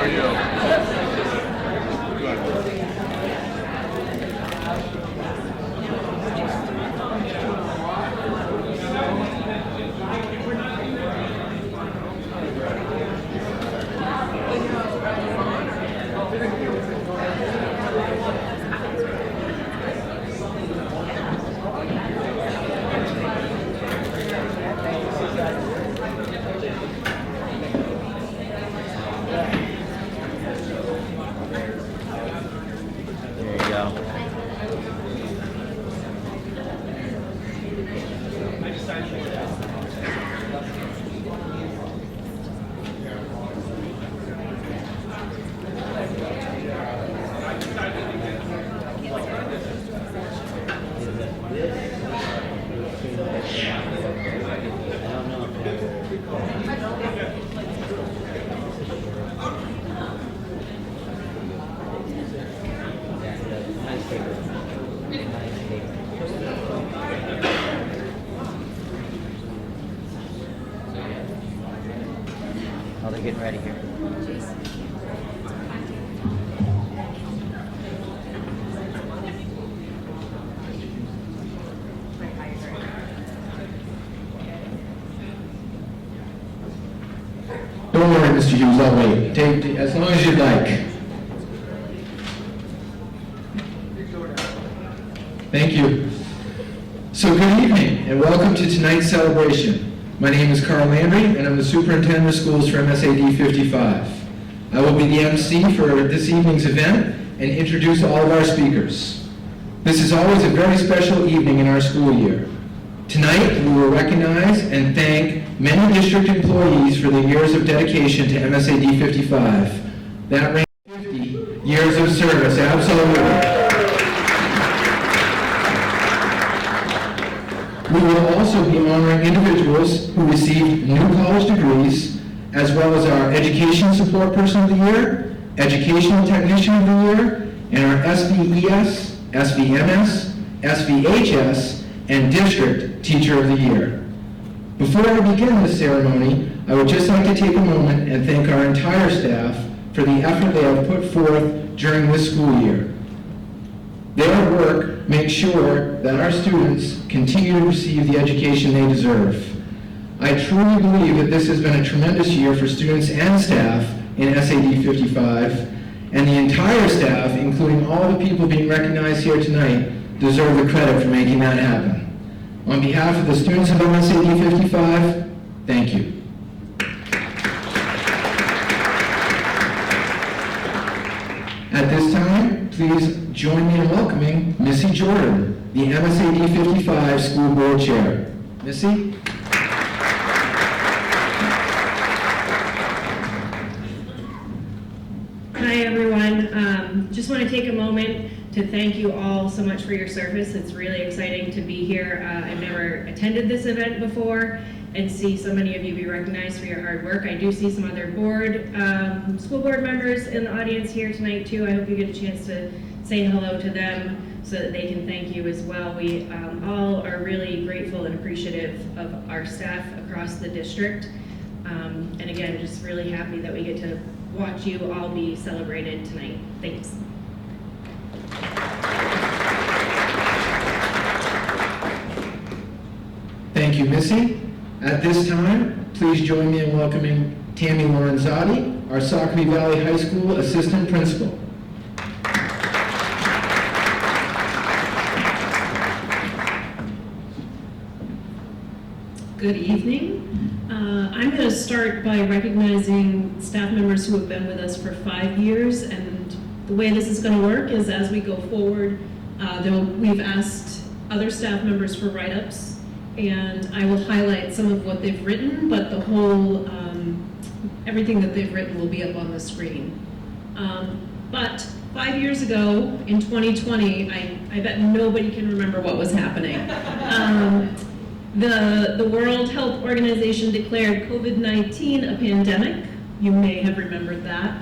are you? There you go. Oh, they're getting ready here. Don't worry, Mr. Hughes, I'll wait. Take as long as you'd like. Thank you. So good evening and welcome to tonight's celebration. My name is Carl Landry and I'm the superintendent of schools for MSAD 55. I will be the MC for this evening's event and introduce all of our speakers. This is always a very special evening in our school year. Tonight, we will recognize and thank many district employees for their years of dedication to MSAD 55. That ranks 50 years of service, absolutely. We will also be honoring individuals who received new college degrees, as well as our Education Support Person of the Year, Educational Technician of the Year, and our SVES, SVMS, SVHS, and District Teacher of the Year. Before I begin this ceremony, I would just like to take a moment and thank our entire staff for the effort they have put forth during this school year. Their work makes sure that our students continue to receive the education they deserve. I truly believe that this has been a tremendous year for students and staff in SAD 55, and the entire staff, including all the people being recognized here tonight, deserve the credit for making that happen. On behalf of the students of MSAD 55, thank you. At this time, please join me in welcoming Missy Jordan, the MSAD 55 School Board Chair. Missy? Hi everyone. Just want to take a moment to thank you all so much for your service. It's really exciting to be here. I've never attended this event before and see so many of you be recognized for your hard work. I do see some other school board members in the audience here tonight too. I hope you get a chance to say hello to them so that they can thank you as well. We all are really grateful and appreciative of our staff across the district. And again, just really happy that we get to watch you all be celebrated tonight. Thanks. Thank you, Missy. At this time, please join me in welcoming Tammy Lorenzotti, our Saucony Valley High School Assistant Principal. Good evening. I'm going to start by recognizing staff members who have been with us for 5 years, and the way this is going to work is as we go forward, we've asked other staff members for write-ups, and I will highlight some of what they've written, but the whole, everything that they've written will be up on the screen. But 5 years ago, in 2020, I bet nobody can remember what was happening. The World Health Organization declared COVID-19 a pandemic. You may have remembered that.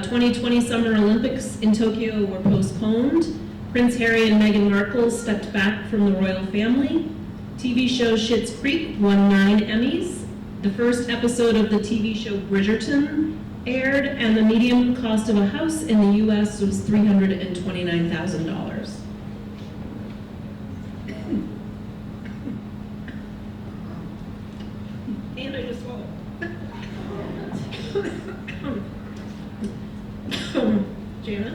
2020 Summer Olympics in Tokyo were postponed. Prince Harry and Meghan Markle stepped back from the royal family. TV show Schitt's Creek won 9 Emmys. The first episode of the TV show Bridgerton aired, and the median cost of a house in the US was $329,000. And I just swallowed. Jana?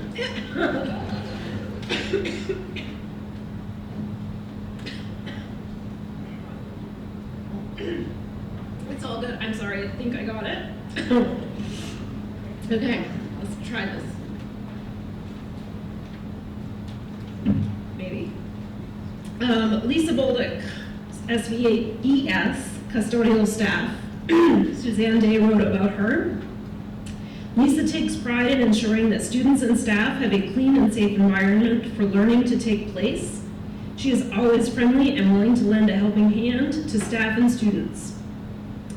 It's all good. I'm sorry. I think I got it. Okay, let's try this. Maybe. Lisa Bolduc, SVES, custodial staff. Suzanne Day wrote about her. Lisa takes pride in ensuring that students and staff have a clean and safe environment for learning to take place. She is always friendly and willing to lend a helping hand to staff and students.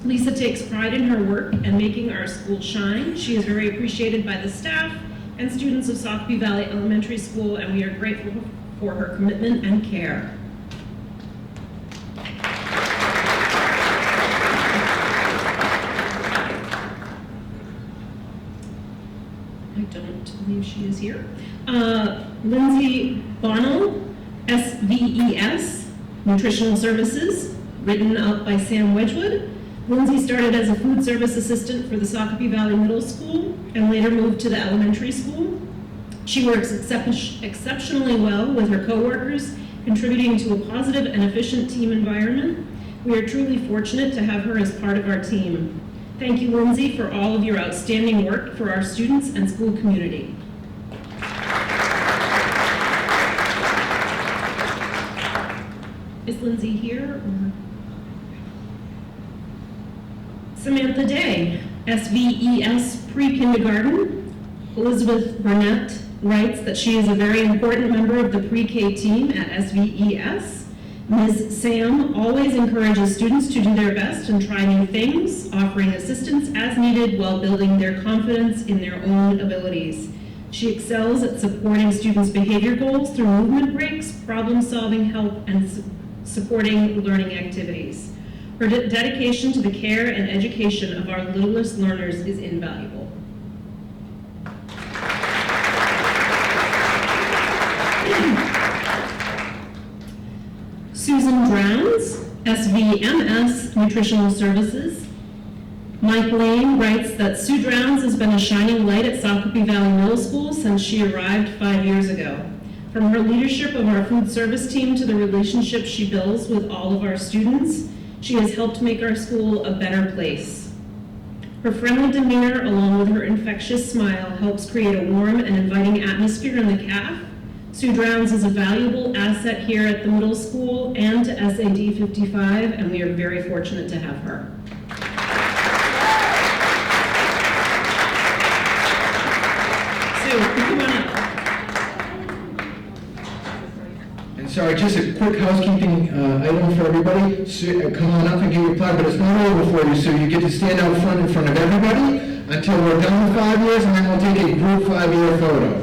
Lisa takes pride in her work and making our school shine. She is very appreciated by the staff and students of Sockopee Valley Elementary School, and we are grateful for her commitment and care. I don't believe she is here. Lindsay Bonnell, SVES, Nutritional Services, written up by Sam Wedgwood. Lindsay started as a food service assistant for the Sockopee Valley Middle School and later moved to the elementary school. She works exceptionally well with her coworkers, contributing to a positive and efficient team environment. We are truly fortunate to have her as part of our team. Thank you, Lindsay, for all of your outstanding work for our students and school community. Is Lindsay here? Samantha Day, SVES pre-kindergarten. Elizabeth Burnett writes that she is a very important member of the pre-K team at SVES. Ms. Sam always encourages students to do their best and try new things, offering assistance as needed while building their confidence in their own abilities. She excels at supporting students' behavior goals through movement breaks, problem-solving help, and supporting learning activities. Her dedication to the care and education of our littlest learners is invaluable. Susan Drowns, SVMS Nutritional Services. Mike Lane writes that Sue Drowns has been a shining light at Sockopee Valley Middle School since she arrived 5 years ago. From her leadership of our food service team to the relationship she builds with all of our students, she has helped make our school a better place. Her friendly demeanor, along with her infectious smile, helps create a warm and inviting atmosphere in the CAF. Sue Drowns is a valuable asset here at the middle school and to SAD 55, and we are very fortunate to have her. Sue, come on up. And sorry, just a quick housekeeping item for everybody. Sue, come on up and give your plaque, but it's not over for you, Sue. You get to stand out front in front of everybody until we're done with 5 years, and then we'll take a group 5-year photo.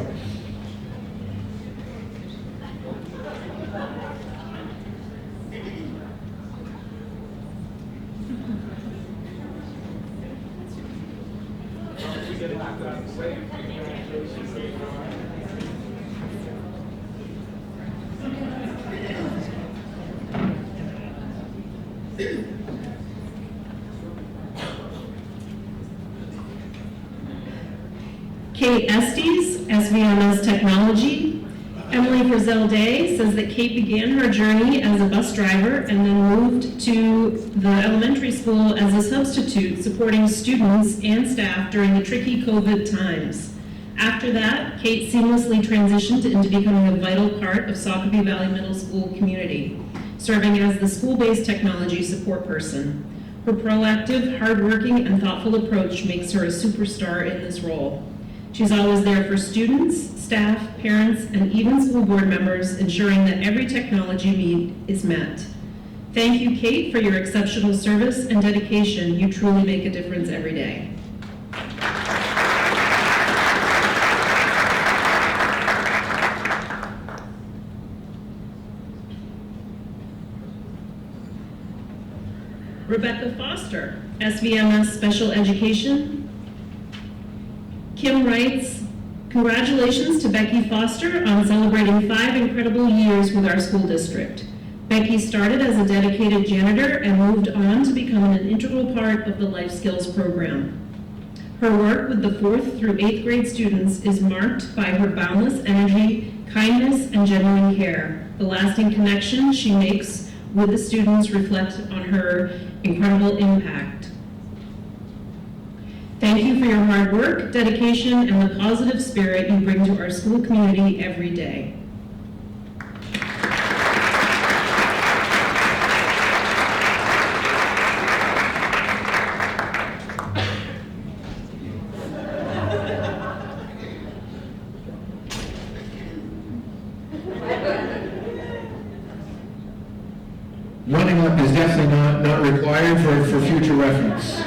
Kate Estes, SVMS Technology. Emily Frizzell Day says that Kate began her journey as a bus driver and then moved to the elementary school as a substitute, supporting students and staff during the tricky COVID times. After that, Kate seamlessly transitioned into becoming a vital part of Sockopee Valley Middle School community, serving as the school-based technology support person. Her proactive, hardworking, and thoughtful approach makes her a superstar in this role. She's always there for students, staff, parents, and even school board members, ensuring that every technology need is met. Thank you, Kate, for your exceptional service and dedication. You truly make a difference every day. Rebecca Foster, SVMS Special Education. Kim writes, congratulations to Becky Foster on celebrating 5 incredible years with our school district. Becky started as a dedicated janitor and moved on to become an integral part of the Life Skills program. Her work with the 4th through 8th grade students is marked by her boundless energy, kindness, and genuine care. The lasting connection she makes with the students reflect on her incredible impact. Thank you for your hard work, dedication, and the positive spirit you bring to our school community every day. Running up is definitely not required for future reference.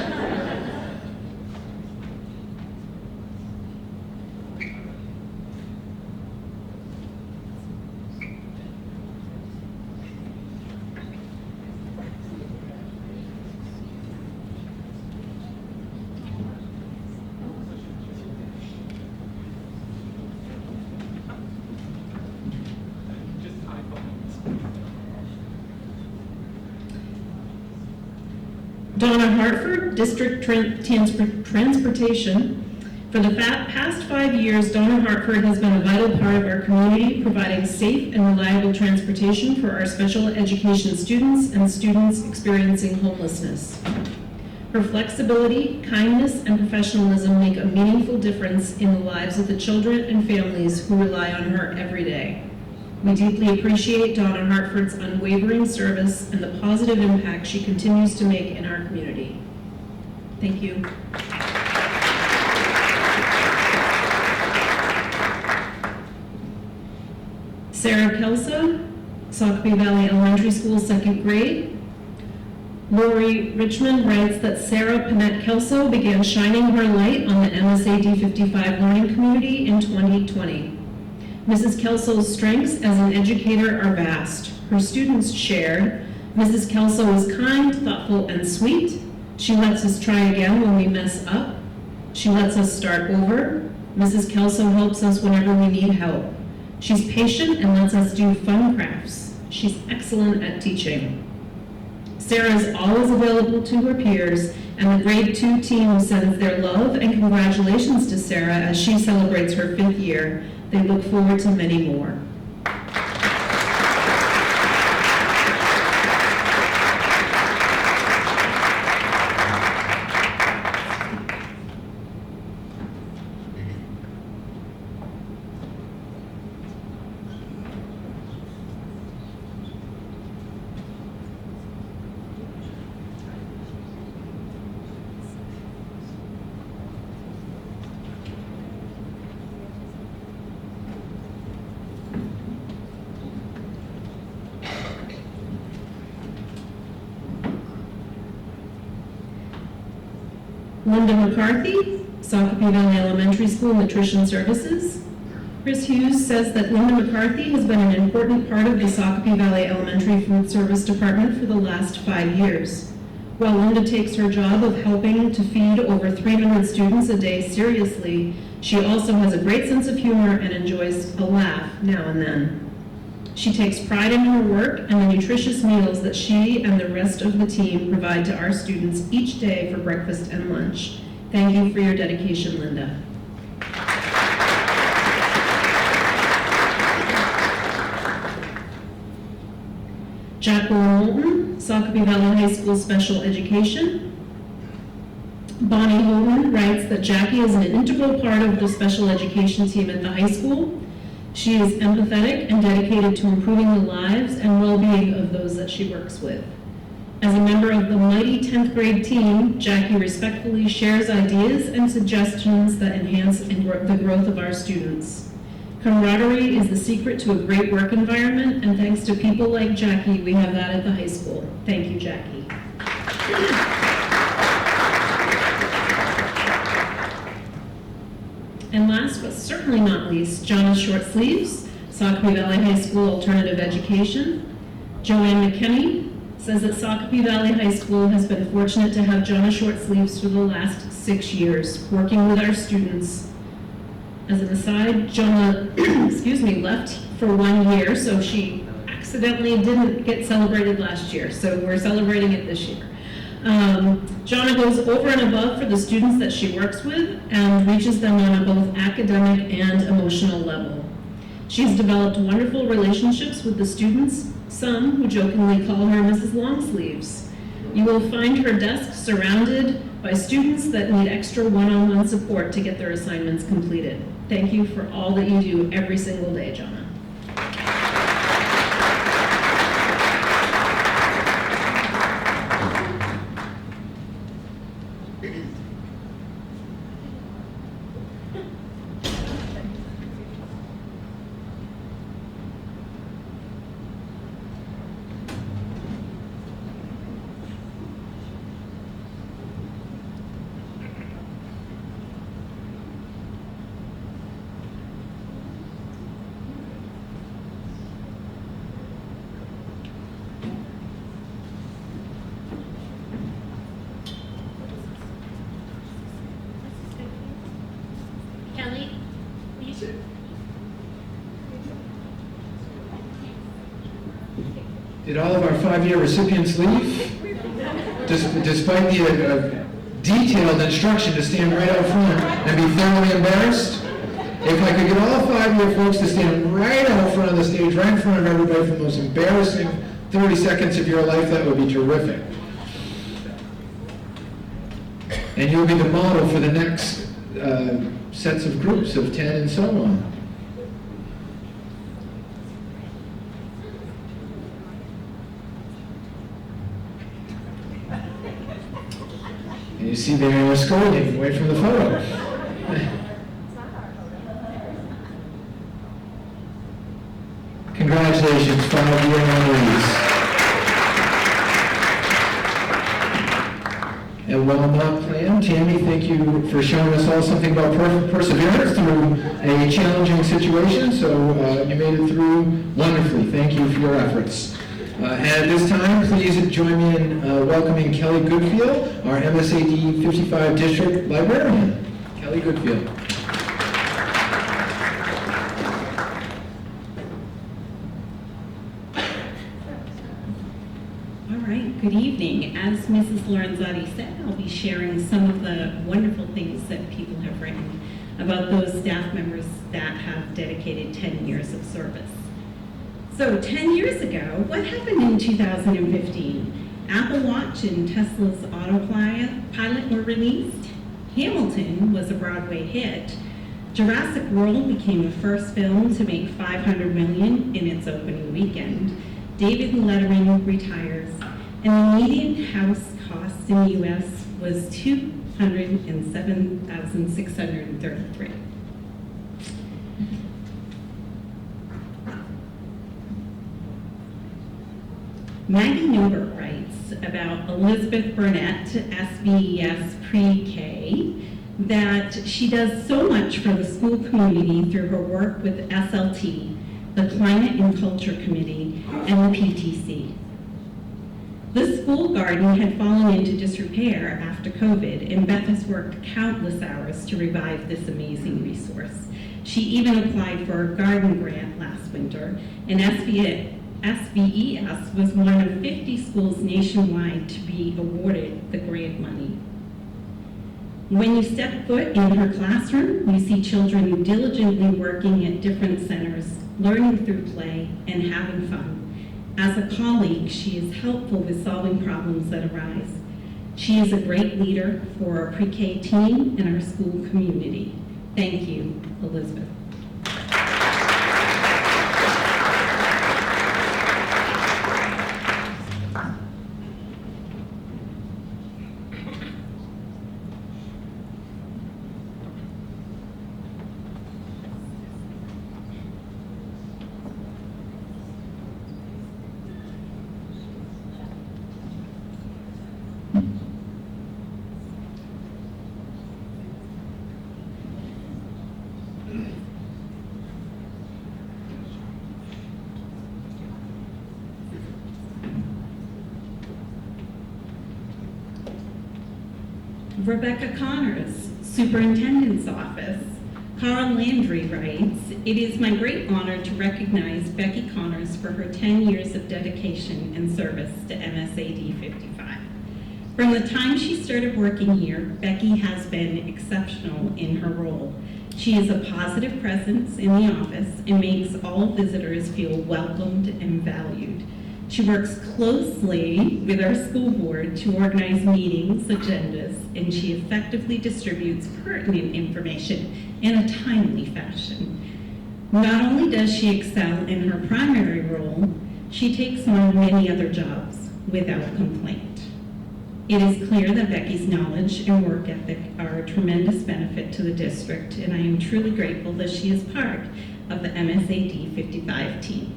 Donna Hartford, District Transportation. For the past 5 years, Donna Hartford has been a vital part of our community, providing safe and reliable transportation for our special education students and students experiencing homelessness. Her flexibility, kindness, and professionalism make a meaningful difference in the lives of the children and families who rely on her every day. We deeply appreciate Donna Hartford's unwavering service and the positive impact she continues to make in our community. Thank you. Sarah Kelso, Sacopee Valley Elementary School, 2nd grade. Lori Richmond writes that Sarah Panette Kelso began shining her light on the MSA D55 learning community in 2020. Mrs. Kelso's strengths as an educator are vast. Her students shared. Mrs. Kelso is kind, thoughtful, and sweet. She lets us try again when we mess up. She lets us start over. Mrs. Kelso helps us whenever we need help. She's patient and lets us do fun crafts. She's excellent at teaching. Sarah is always available to her peers, and the grade 2 team sends their love and congratulations to Sarah as she celebrates her 5th year. They look forward to many more. Linda McCarthy, Sacopee Valley Elementary School Nutrition Services. Chris Hughes says that Linda McCarthy has been an important part of the Sacopee Valley Elementary Food Service Department for the last 5 years. While Linda takes her job of helping to feed over 300 students a day seriously, she also has a great sense of humor and enjoys a laugh now and then. She takes pride in her work and the nutritious meals that she and the rest of the team provide to our students each day for breakfast and lunch. Thank you for your dedication, Linda. Jacqueline Moulton, Sacopee Valley High School Special Education. Bonnie Holman writes that Jackie is an integral part of the special education team at the high school. She is empathetic and dedicated to improving the lives and well-being of those that she works with. As a member of the mighty 10th grade team, Jackie respectfully shares ideas and suggestions that enhance the growth of our students. Camaraderie is the secret to a great work environment, and thanks to people like Jackie, we have that at the high school. Thank you, Jackie. And last but certainly not least, Jonna Shortsleeves, Sacopee Valley High School Alternative Education. Joanne McKinney says that Sacopee Valley High School has been fortunate to have Jonna Shortsleeves for the last 6 years, working with our students. As an aside, Jonah, excuse me, left for 1 year, so she accidentally didn't get celebrated last year, so we're celebrating it this year. Jonna goes over and above for the students that she works with and reaches them on a both academic and emotional level. She's developed wonderful relationships with the students, some who jokingly call her Mrs. Longsleeves. You will find her desk surrounded by students that need extra one-on-one support to get their assignments completed. Thank you for all that you do every single day, Jonna. Kelly, will you? Did all of our 5-year recipients leave? Despite the detailed instruction to stand right out front and be thoroughly embarrassed? If I could get all 5-year folks to stand right out front of the stage, right in front of everybody for the most embarrassing 30 seconds of your life, that would be terrific. And you'll be the model for the next sets of groups of 10 and so on. And you see they're scolding away from the photo. Congratulations, 5-year honorees. And while not planned, Tammy, thank you for showing us all something about perseverance through a challenging situation. So you made it through wonderfully. Thank you for your efforts. And at this time, please join me in welcoming Kelly Goodfield, our MSAD 55 District Librarian. Kelly Goodfield. All right, good evening. As Mrs. Lorenzotti said, I'll be sharing some of the wonderful things that people have written about those staff members that have dedicated 10 years of service. So 10 years ago, what happened in 2015? Apple Watch and Tesla's Autopilot were released. Hamilton was a Broadway hit. Jurassic World became the first film to make $500 million in its opening weekend. David Letterman retires, and the median house cost in the U.S. was $207,633. Maggie Newbert writes about Elizabeth Burnett, SVES Pre-K, that she does so much for the school community through her work with SLT, the Climate and Culture Committee, and the PTC. The school garden had fallen into disrepair after COVID, and Beth has worked countless hours to revive this amazing resource. She even applied for a garden grant last winter, and SVES was one of 50 schools nationwide to be awarded the grant money. When you step foot in her classroom, you see children diligently working at different centers, learning through play and having fun. As a colleague, she is helpful with solving problems that arise. She is a great leader for our pre-K team and our school community. Thank you, Elizabeth. Rebecca Connors, Superintendent's Office. Carl Landry writes, "It is my great honor to recognize Becky Connors for her 10 years of dedication and service to MSAD 55. From the time she started working here, Becky has been exceptional in her role. She is a positive presence in the office and makes all visitors feel welcomed and valued. She works closely with our school board to organize meetings, agendas, and she effectively distributes pertinent information in a timely fashion. Not only does she excel in her primary role, she takes on many other jobs without complaint. It is clear that Becky's knowledge and work ethic are a tremendous benefit to the district, and I am truly grateful that she is part of the MSAD 55 team."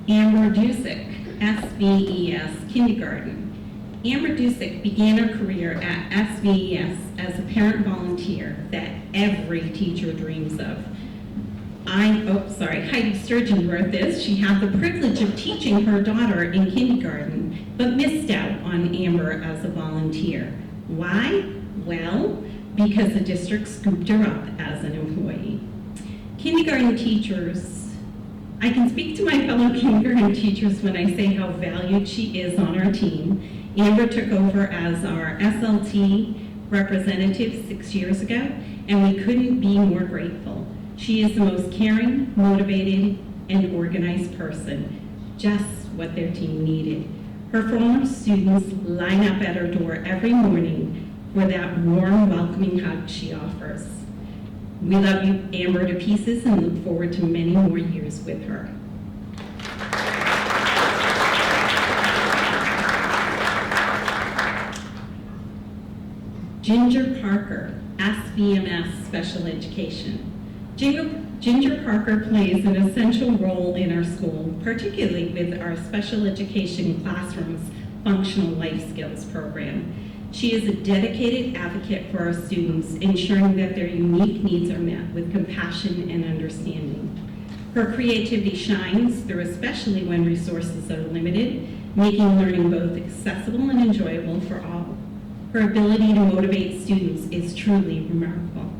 Amber Dusick, SVES Kindergarten. Amber Dusick began her career at SVES as a parent volunteer that every teacher dreams of. Heidi Sturgeon wrote this. "She had the privilege of teaching her daughter in kindergarten, but missed out on Amber as a volunteer. Why? Well, because the district scooped her up as an employee." Kindergarten teachers, I can speak to my fellow kindergarten teachers when I say how valued she is on our team. Amber took over as our SLT representative 6 years ago, and we couldn't be more grateful. She is the most caring, motivated, and organized person, just what their team needed. Her former students line up at her door every morning for that warm, welcoming hug she offers. We love you, Amber, to pieces, and look forward to many more years with her. Ginger Parker, SVMS Special Education. Ginger Parker plays an essential role in our school, particularly with our special education classrooms functional life skills program. She is a dedicated advocate for our students, ensuring that their unique needs are met with compassion and understanding. Her creativity shines through, especially when resources are limited, making learning both accessible and enjoyable for all. Her ability to motivate students is truly remarkable.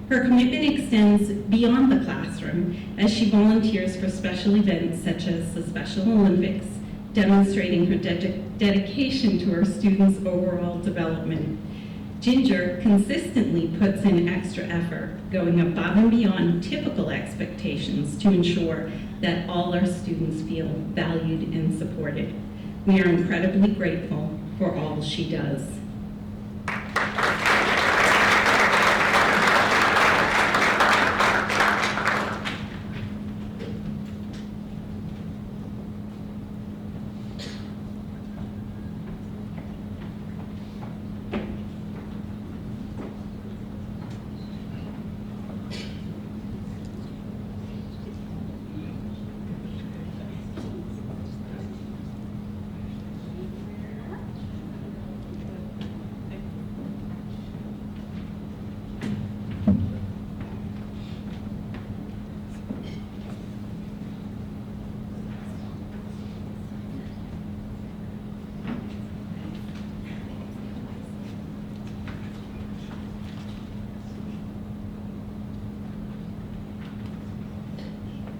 Her commitment extends beyond the classroom as she volunteers for special events such as the Special Olympics, demonstrating her dedication to her students' overall development. Ginger consistently puts in extra effort, going above and beyond typical expectations to ensure that all our students feel valued and supported. We are incredibly grateful for all she does.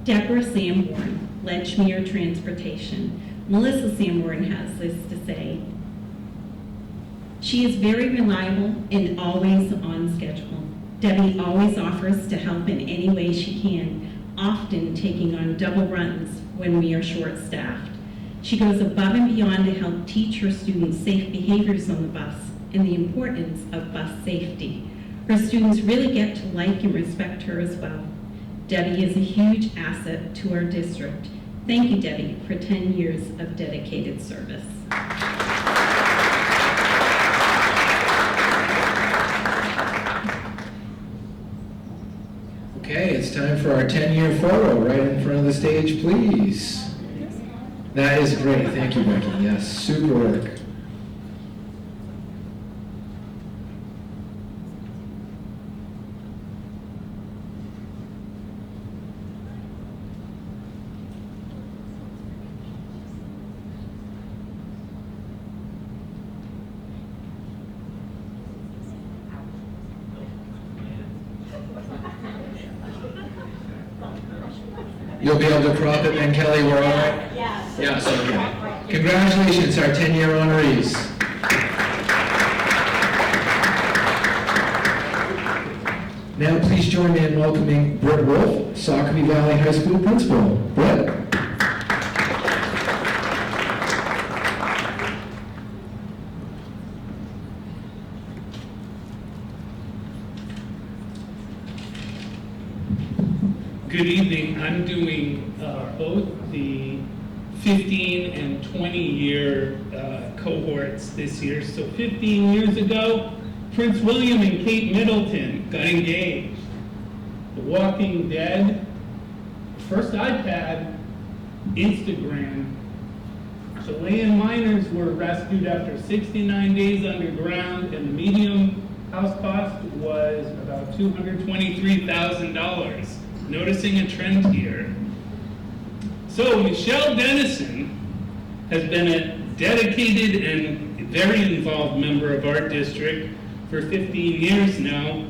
Deborah Sanborn, Ledgmere Transportation. Melissa Sanborn has this to say: "She is very reliable and always on schedule. Debbie always offers to help in any way she can, often taking on double runs when we are short-staffed. She goes above and beyond to help teach her students safe behaviors on the bus and the importance of bus safety. Her students really get to like and respect her as well. Debbie is a huge asset to our district. Thank you, Debbie, for 10 years of dedicated service. Okay, it's time for our 10-year photo. Right in front of the stage, please. That is great. Thank you, Becky. Yes, super work. You'll be able to crop it then, Kelly, we're all right? Yes. Yes, okay. Congratulations, our 10-year honorees. Now please join me in welcoming Britt Wolf, Saucony Valley High School Principal. Britt? Good evening. I'm doing both the 15 and 20-year cohorts this year. So 15 years ago, Prince William and Kate Middleton got engaged. The Walking Dead, first iPad, Instagram. Chilean miners were rescued after 69 days underground, and the median house cost was about $223,000. Noticing a trend here. So Michelle Dennison has been a dedicated and very involved member of our district for 15 years now.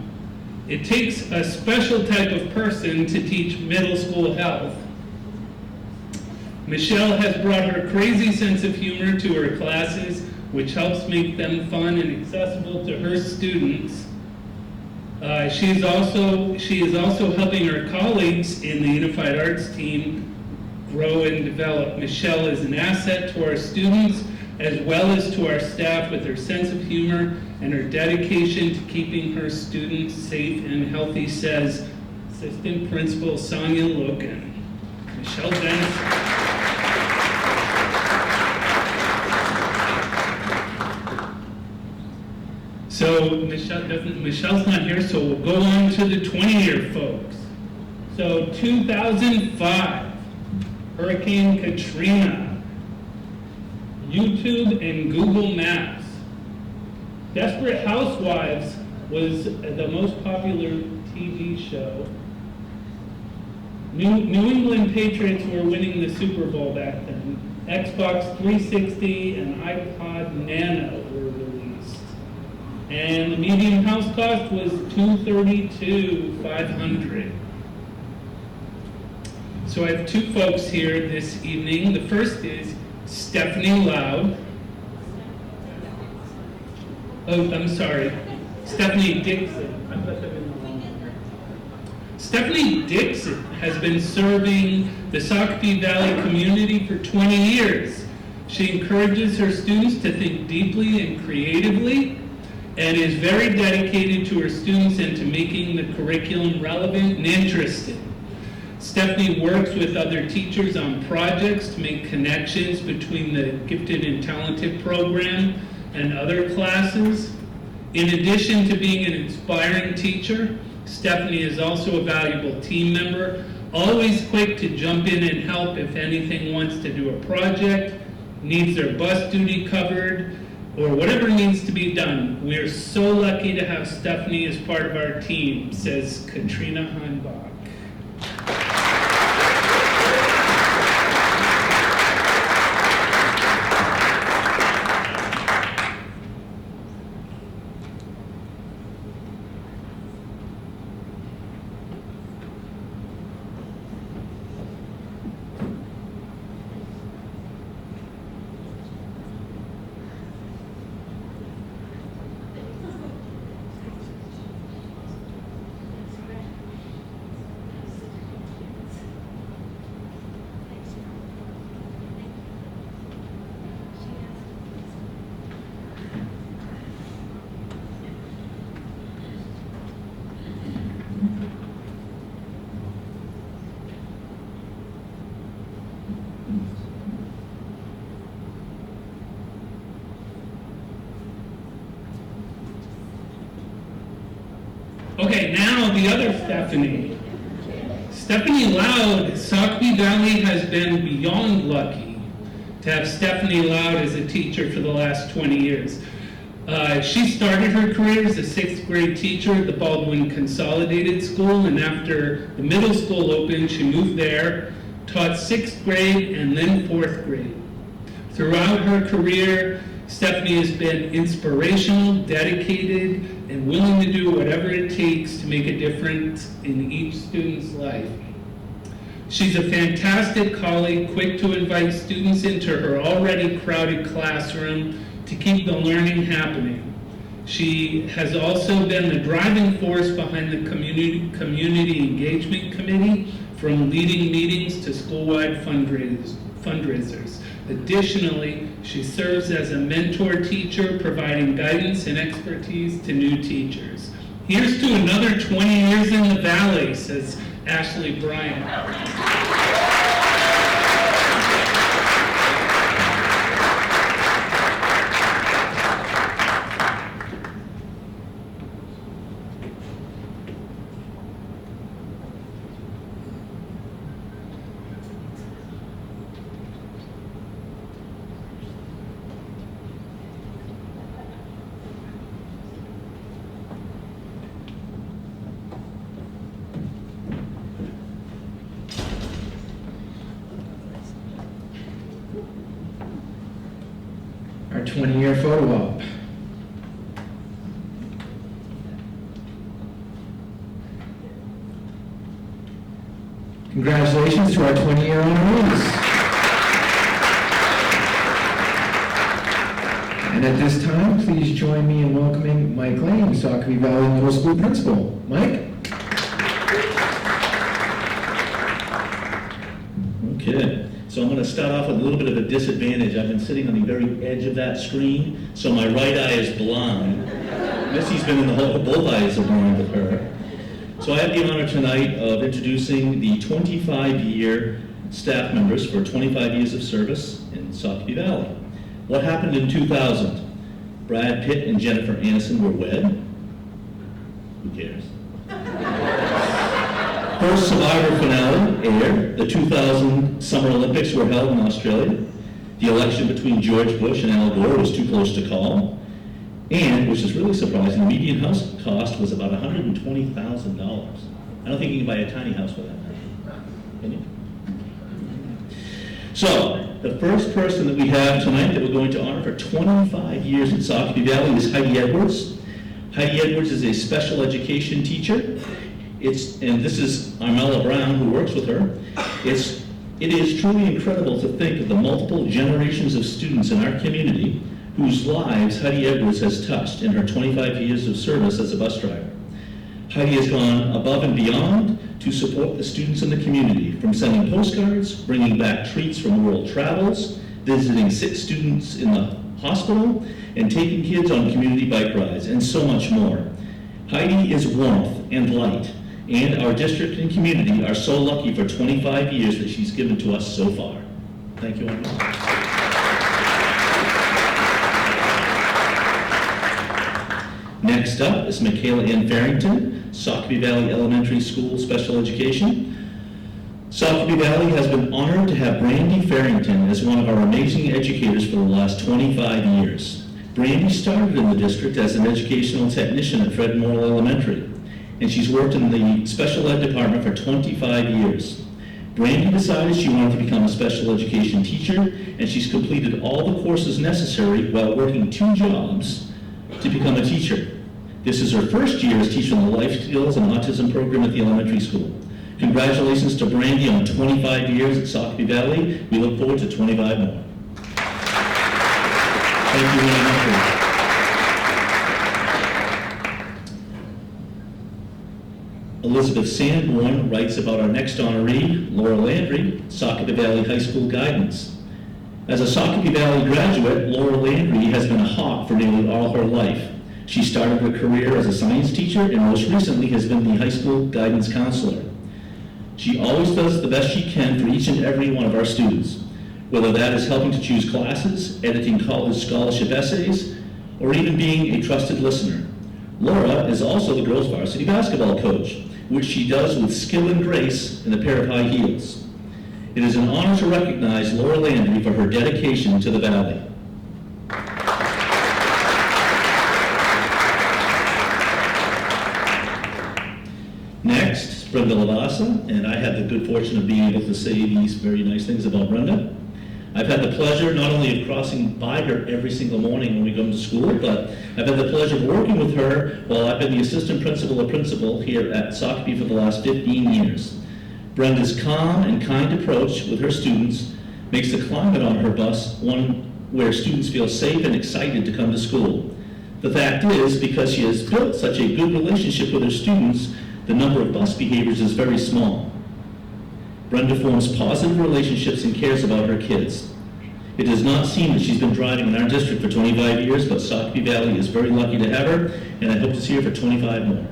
It takes a special type of person to teach middle school health. Michelle has brought her crazy sense of humor to her classes, which helps make them fun and accessible to her students. She is also helping her colleagues in the Unified Arts team grow and develop. Michelle is an asset to our students as well as to our staff with her sense of humor and her dedication to keeping her students safe and healthy, says Assistant Principal Sonia Loken. Michelle Dennison. So Michelle's not here, so we'll go on to the 20-year folks. So 2005, Hurricane Katrina, YouTube and Google Maps. Desperate Housewives was the most popular TV show. New England Patriots were winning the Super Bowl back then. Xbox 360 and iPod Nano were released. And the median house cost was $232,500. So I have two folks here this evening. The first is Stephanie Loud. Oh, I'm sorry. Stephanie Dixon. I put them in the wrong order. Stephanie Dixon has been serving the Saucony Valley community for 20 years. She encourages her students to think deeply and creatively, and is very dedicated to her students and to making the curriculum relevant and interesting. Stephanie works with other teachers on projects to make connections between the Gifted and Talented program and other classes. In addition to being an inspiring teacher, Stephanie is also a valuable team member, always quick to jump in and help if anything wants to do a project, needs their bus duty covered, or whatever needs to be done. We are so lucky to have Stephanie as part of our team, says Katrina Heimbach. Okay, now the other Stephanie. Stephanie Loud, Sockbee Valley has been beyond lucky to have Stephanie Loud as a teacher for the last 20 years. She started her career as a 6th grade teacher at the Baldwin Consolidated School, and after the middle school opened, she moved there, taught 6th grade and then 4th grade. Throughout her career, Stephanie has been inspirational, dedicated, and willing to do whatever it takes to make a difference in each student's life. She's a fantastic colleague, quick to invite students into her already crowded classroom to keep the learning happening. She has also been the driving force behind the Community Engagement Committee, from leading meetings to school-wide fundraisers. Additionally, she serves as a mentor teacher, providing guidance and expertise to new teachers. Here's to another 20 years in the Valley, says Ashley Bryant. Our 20-year photo op. Congratulations to our 20-year honorees. And at this time, please join me in welcoming Mike Lane, Sockbee Valley Middle School Principal. Mike? Okay, so I'm going to start off with a little bit of a disadvantage. I've been sitting on the very edge of that screen, so my right eye is blind. Missy's been in the whole, both eyes are blind with her. So I have the honor tonight of introducing the 25-year staff members for 25 years of service in Sockbee Valley. What happened in 2000? Brad Pitt and Jennifer Aniston were wed. Who cares? First Survivor finale aired. The 2000 Summer Olympics were held in Australia. The election between George Bush and Al Gore was too close to call. And, which is really surprising, the median house cost was about $120,000. I don't think you can buy a tiny house with that. Can you? So, the first person that we have tonight that we're going to honor for 25 years in Sockbee Valley is Heidi Edwards. Heidi Edwards is a special education teacher. And this is Armella Brown, who works with her. It is truly incredible to think of the multiple generations of students in our community whose lives Heidi Edwards has touched in her 25 years of service as a bus driver. Heidi has gone above and beyond to support the students in the community, from sending postcards, bringing back treats from world travels, visiting sick students in the hospital, and taking kids on community bike rides, and so much more. Heidi is warmth and light, and our district and community are so lucky for 25 years that she's given to us so far. Thank you, Armella. Next up is Michaela Ann Farrington, Sockbee Valley Elementary School Special Education. Sockbee Valley has been honored to have Brandy Farrington as one of our amazing educators for the last 25 years. Brandy started in the district as an educational technician at Fred Morrill Elementary, and she's worked in the special ed department for 25 years. Brandy decided she wanted to become a special education teacher, and she's completed all the courses necessary while working 2 jobs to become a teacher. This is her first year as teaching the life skills and autism program at the elementary school. Congratulations to Brandy on 25 years at Sockbee Valley. We look forward to 25 more. Thank you very much. Elizabeth Sanborn writes about our next honoree, Laura Landry, Sockbee Valley High School Guidance. As a Sockbee Valley graduate, Laura Landry has been a hawk for nearly all her life. She started her career as a science teacher and most recently has been the high school guidance counselor. She always does the best she can for each and every one of our students, whether that is helping to choose classes, editing college scholarship essays, or even being a trusted listener. Laura is also the girls' varsity basketball coach, which she does with skill and grace in a pair of high heels. It is an honor to recognize Laura Landry for her dedication to the Valley. Next, Brenda Lavasa, and I had the good fortune of being able to say these very nice things about Brenda. I've had the pleasure not only of crossing by her every single morning when we come to school, but I've had the pleasure of working with her while I've been the assistant principal here at Sockeye for the last 15 years. Brenda's calm and kind approach with her students makes the climate on her bus one where students feel safe and excited to come to school. The fact is, because she has built such a good relationship with her students, the number of bus behaviors is very small. Brenda forms positive relationships and cares about her kids. It does not seem that she's been driving in our district for 25 years, but Sockeye Valley is very lucky to have her, and I hope to see her for 25 more.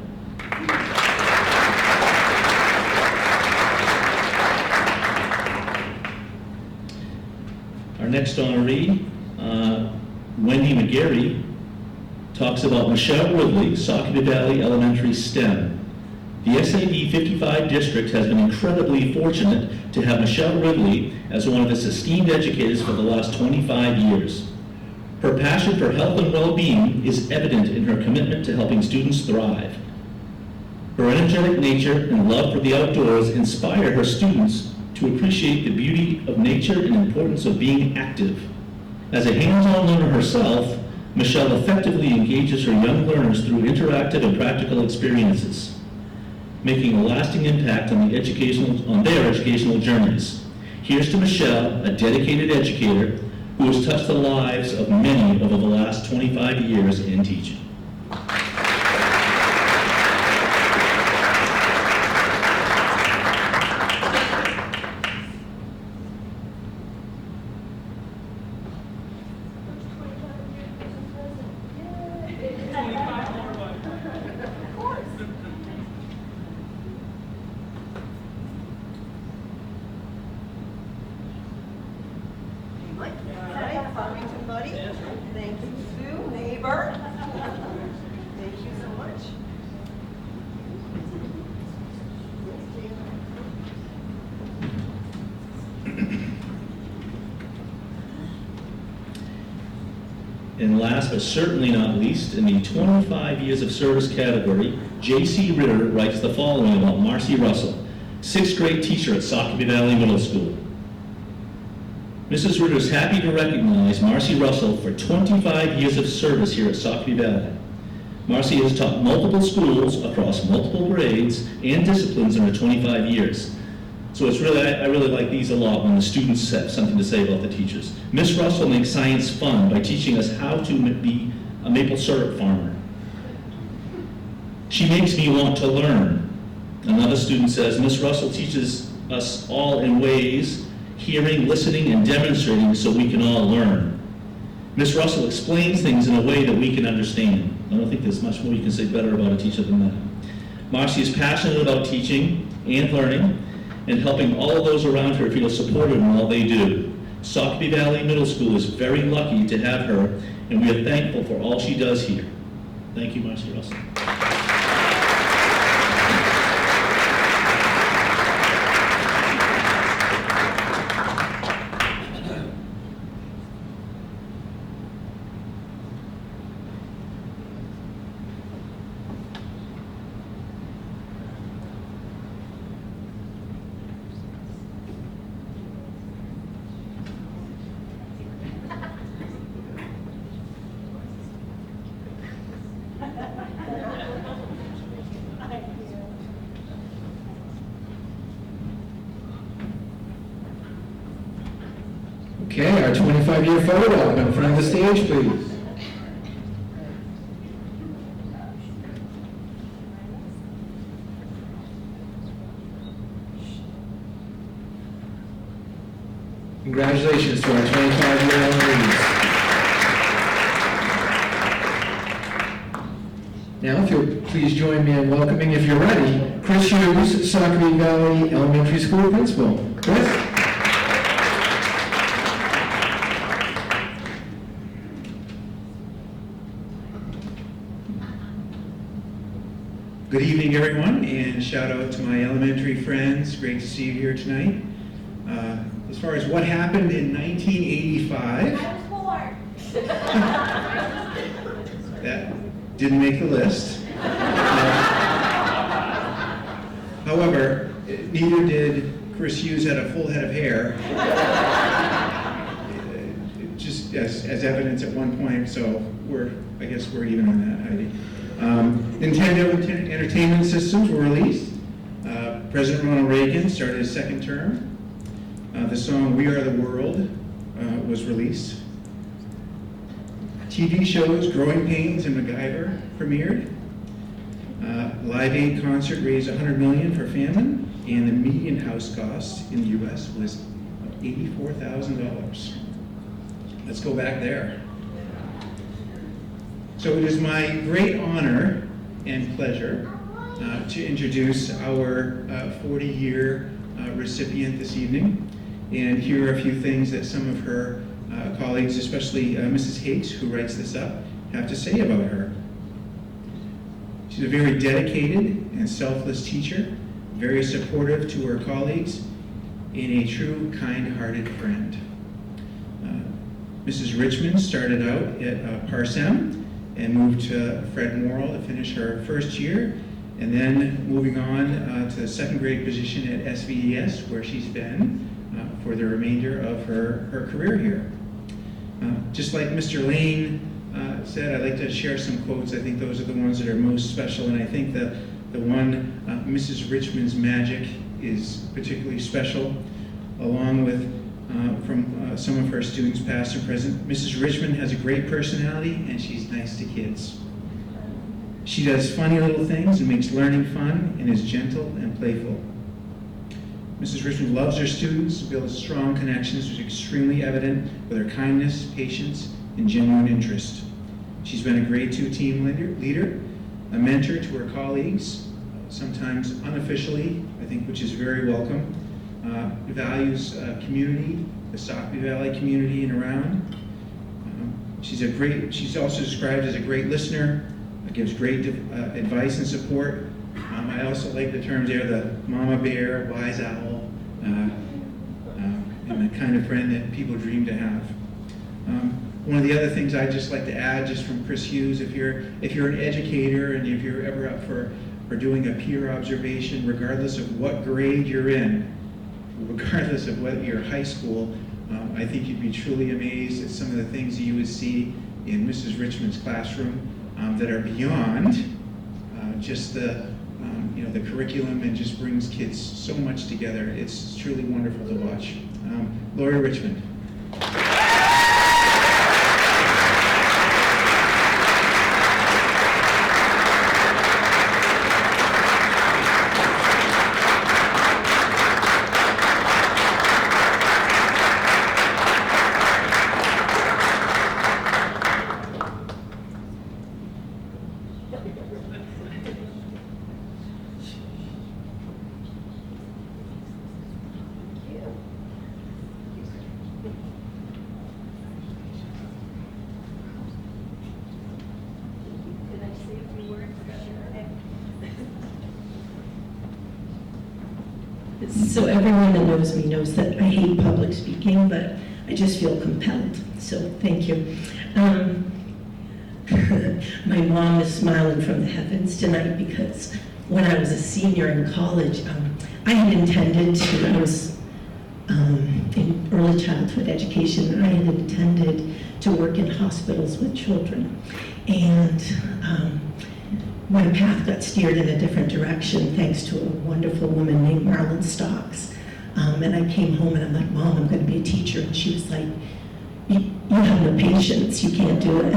Our next honoree, Wendy McGarry, talks about Michelle Woodley, Sockeye Valley Elementary STEM. The SAD 55 district has been incredibly fortunate to have Michelle Ridley as one of its esteemed educators for the last 25 years. Her passion for health and well-being is evident in her commitment to helping students thrive. Her energetic nature and love for the outdoors inspire her students to appreciate the beauty of nature and importance of being active. As a hands-on learner herself, Michelle effectively engages her young learners through interactive and practical experiences, making a lasting impact on their educational journeys. Here's to Michelle, a dedicated educator who has touched the lives of many over the last 25 years in teaching. Right, Farmington buddy. Thank you, Sue, neighbor. Thank you so much. And last but certainly not least, in the 25 years of service category, J.C. Ritter writes the following about Marcy Russell, 6th grade teacher at Sockeye Valley Middle School. Mrs. Ritter is happy to recognize Marcy Russell for 25 years of service here at Sockeye Valley. Marcy has taught multiple schools across multiple grades and disciplines in her 25 years. So it's really, I really like these a lot when the students have something to say about the teachers. Miss Russell makes science fun by teaching us how to be a maple syrup farmer. She makes me want to learn. Another student says, Miss Russell teaches us all in ways, hearing, listening, and demonstrating so we can all learn. Miss Russell explains things in a way that we can understand. I don't think there's much more you can say better about a teacher than that. Marcy is passionate about teaching and learning and helping all of those around her feel supported in all they do. Sockeye Valley Middle School is very lucky to have her, and we are thankful for all she does here. Thank you, Marcy Russell. Okay, our 25-year photo album in front of the stage, please. Congratulations to our 25-year honorees. Now, if you'll please join me in welcoming, if you're ready, Chris Hughes, Sockeye Valley Elementary School Principal. Chris? Good evening, everyone, and shout out to my elementary friends. Great to see you here tonight. As far as what happened in 1985, I was born. that didn't make the list. However, neither did Chris Hughes had a full head of hair, just as evidence at one point, so I guess we're even on that, Heidi. Nintendo Entertainment Systems were released. President Ronald Reagan started his second term. The song We Are the World was released. TV shows Growing Pains and MacGyver premiered. Live Aid concert raised $100 million for famine, and the median house cost in the U.S. was $84,000. Let's go back there. So it is my great honor and pleasure to introduce our 40-year recipient this evening. And here are a few things that some of her colleagues, especially Mrs. Hakes, who writes this up, have to say about her. She's a very dedicated and selfless teacher, very supportive to her colleagues, and a true kind-hearted friend. Mrs. Richmond started out at Parsem and moved to Fred Morrill to finish her first year, and then moving on to the second grade position at SVES, where she's been for the remainder of her career here. Just like Mr. Lane said, I'd like to share some quotes. I think those are the ones that are most special, and I think the one, Mrs. Richmond's magic, is particularly special, along with from some of her students, past and present. Mrs. Richmond has a great personality, and she's nice to kids. She does funny little things and makes learning fun, and is gentle and playful. Mrs. Richmond loves her students, builds strong connections, which is extremely evident with her kindness, patience, and genuine interest. She's been a grade 2 team leader, a mentor to her colleagues, sometimes unofficially, I think, which is very welcome. Values community, the Sockbee Valley community and around. She's also described as a great listener, gives great advice and support. I also like the terms there, the mama bear, wise owl, and the kind of friend that people dream to have. One of the other things I'd just like to add, just from Chris Hughes, if you're an educator and if you're ever up for doing a peer observation, regardless of what grade you're in, regardless of whether you're high school, I think you'd be truly amazed at some of the things that you would see in Mrs. Richmond's classroom that are beyond just the curriculum, and just brings kids so much together. It's truly wonderful to watch. Lori Richmond. So everyone that knows me knows that I hate public speaking, but I just feel compelled, so thank you. My mom is smiling from the heavens tonight because when I was a senior in college, I had intended to, I was in early childhood education, and I had intended to work in hospitals with children. And my path got steered in a different direction thanks to a wonderful woman named Marlon Stocks. And I came home and I'm like, Mom, I'm going to be a teacher. And she was like, you have no patience, you can't do it.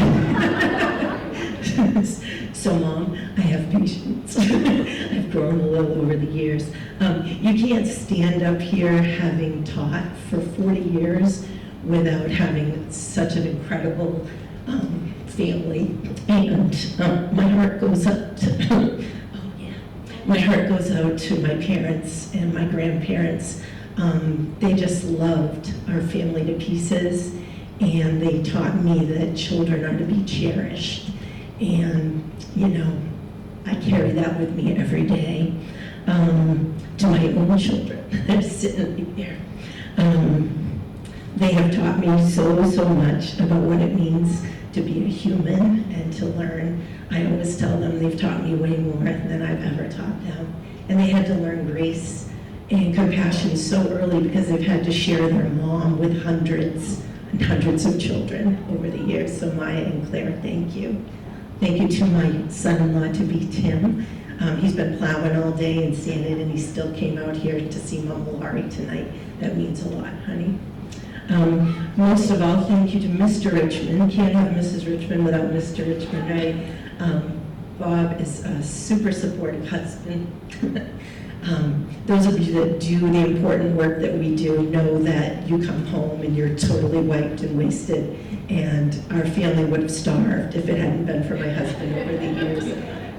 So Mom, I have patience. I've grown a little over the years. You can't stand up here having taught for 40 years without having such an incredible family, and my heart goes out to my heart goes out to my parents and my grandparents. They just loved our family to pieces, and they taught me that children are to be cherished. And I carry that with me every day. To my own children, they're sitting there. They have taught me so much about what it means to be a human and to learn. I always tell them they've taught me way more than I've ever taught them. And they had to learn grace and compassion so early because they've had to share their mom with hundreds and hundreds of children over the years. So Maya and Claire, thank you. Thank you to my son-in-law to be Tim. He's been plowing all day and sanding, and he still came out here to see Mom Laurie tonight. That means a lot, honey. Most of all, thank you to Mr. Richmond. Can't have Mrs. Richmond without Mr. Richmond, right? Bob is a super supportive husband. Those of you that do the important work that we do know that you come home and you're totally wiped and wasted, and our family would have starved if it hadn't been for my husband over the years.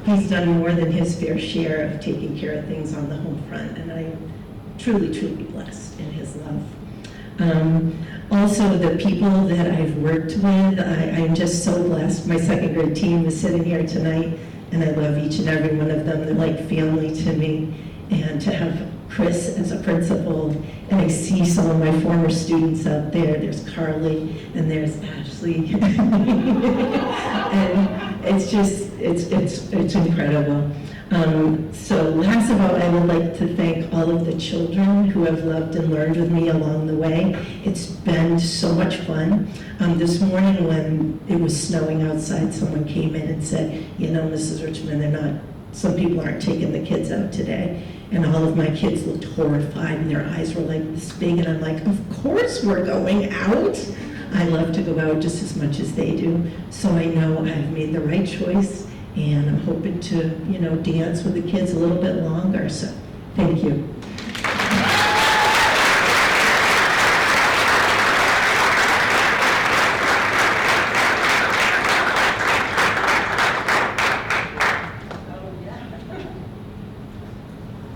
He's done more than his fair share of taking care of things on the home front, and I am truly blessed in his love. Also, the people that I've worked with, I'm just so blessed. My second grade team is sitting here tonight, and I love each and every one of them. They're like family to me. And to have Chris as a principal, and I see some of my former students out there. There's Carly, and there's Ashley. And it's just, it's incredible. So last of all, I would like to thank all of the children who have loved and learned with me along the way. It's been so much fun. This morning when it was snowing outside, someone came in and said, you know, Mrs. Richmond, some people aren't taking the kids out today. And all of my kids looked horrified and their eyes were like this big, and I'm like, of course we're going out. I love to go out just as much as they do. So I know I've made the right choice, and I'm hoping to, dance with the kids a little bit longer. So thank you.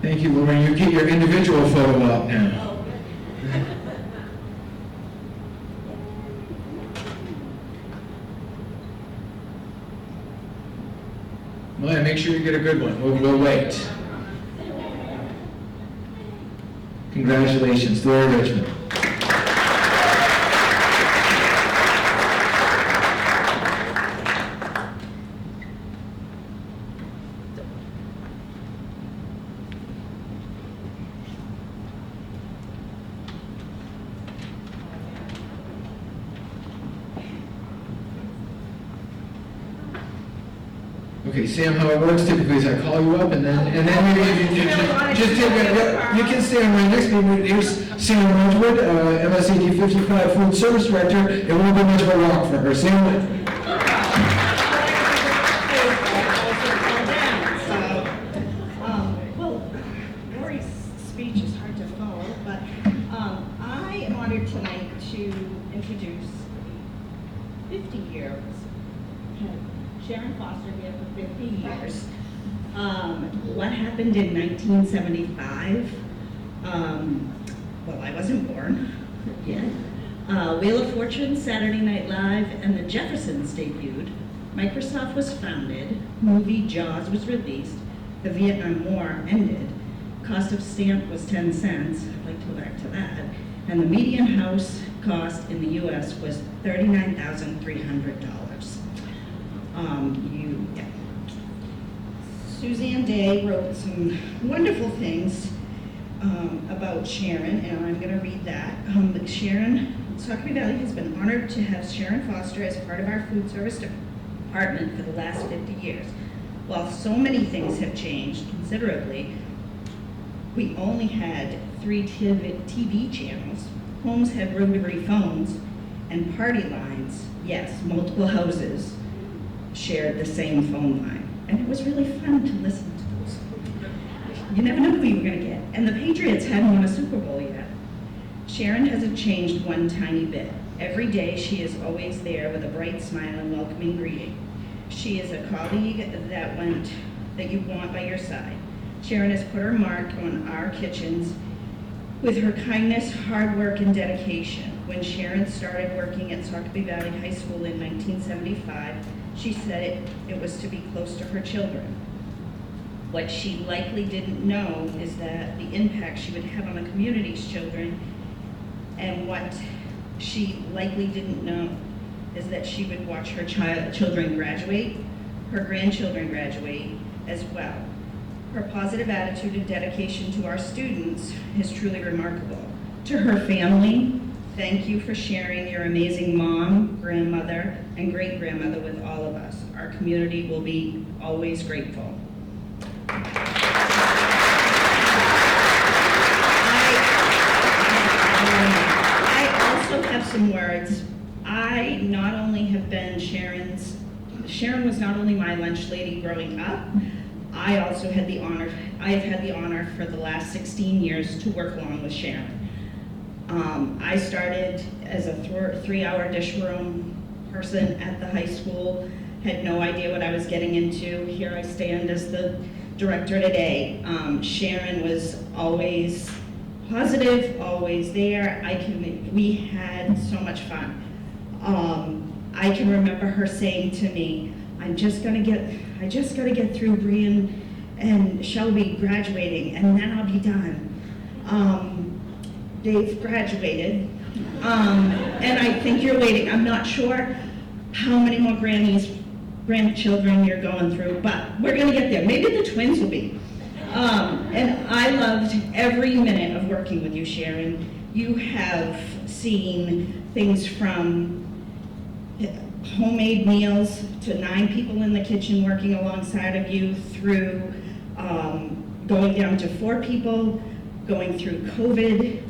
Thank you, Lauren. You get your individual photo up now. Maya, make sure you get a good one. We'll wait. Congratulations, Laura Richmond. Okay, Sam, how it works typically is I call you up and then you just take you can stand right next to me. Here's Sam Wedgwood, MSAD 55 Food Service Director. It won't be much of a walk for her. Sam. Well, Lori's speech is hard to follow, but I am honored tonight to introduce 50 years. Sharon Foster here for 50 years. What happened in 1975? Well, I wasn't born yet. Wheel of Fortune, Saturday Night Live, and the Jeffersons debuted. Microsoft was founded. Movie Jaws was released. The Vietnam War ended. Cost of stamp was 10 cents. I'd like to go back to that. And the median house cost in the U.S. was $39,300. Suzanne Day wrote some wonderful things about Sharon, and I'm going to read that. Saucony Valley has been honored to have Sharon Foster as part of our food service department for the last 50 years. While so many things have changed considerably, we only had 3 TV channels. Homes had rotary phones and party lines. Yes, multiple houses shared the same phone line. And it was really fun to listen to those. You never know who you were going to get. And the Patriots hadn't won a Super Bowl yet. Sharon hasn't changed one tiny bit. Every day she is always there with a bright smile and welcoming greeting. She is a colleague that you want by your side. Sharon has put her mark on our kitchens with her kindness, hard work, and dedication. When Sharon started working at Saucony Valley High School in 1975, she said it was to be close to her children. What she likely didn't know is that the impact she would have on the community's children, and what she likely didn't know is that she would watch her children graduate, her grandchildren graduate as well. Her positive attitude and dedication to our students is truly remarkable. To her family, thank you for sharing your amazing mom, grandmother, and great-grandmother with all of us. Our community will be always grateful. I also have some words. I not only have been Sharon was not only my lunch lady growing up, I have had the honor for the last 16 years to work along with Sharon. I started as a 3-hour dish room person at the high school, had no idea what I was getting into. Here I stand as the director today. Sharon was always positive, always there. We had so much fun. I can remember her saying to me, I just gotta get through Brian and Shelby graduating, and then I'll be done. They've graduated, and I think you're waiting. I'm not sure how many more grandchildren you're going through, but we're gonna get there. Maybe the twins will be. And I loved every minute of working with you, Sharon. You have seen things from homemade meals to 9 people in the kitchen working alongside of you, through going down to 4 people, going through COVID.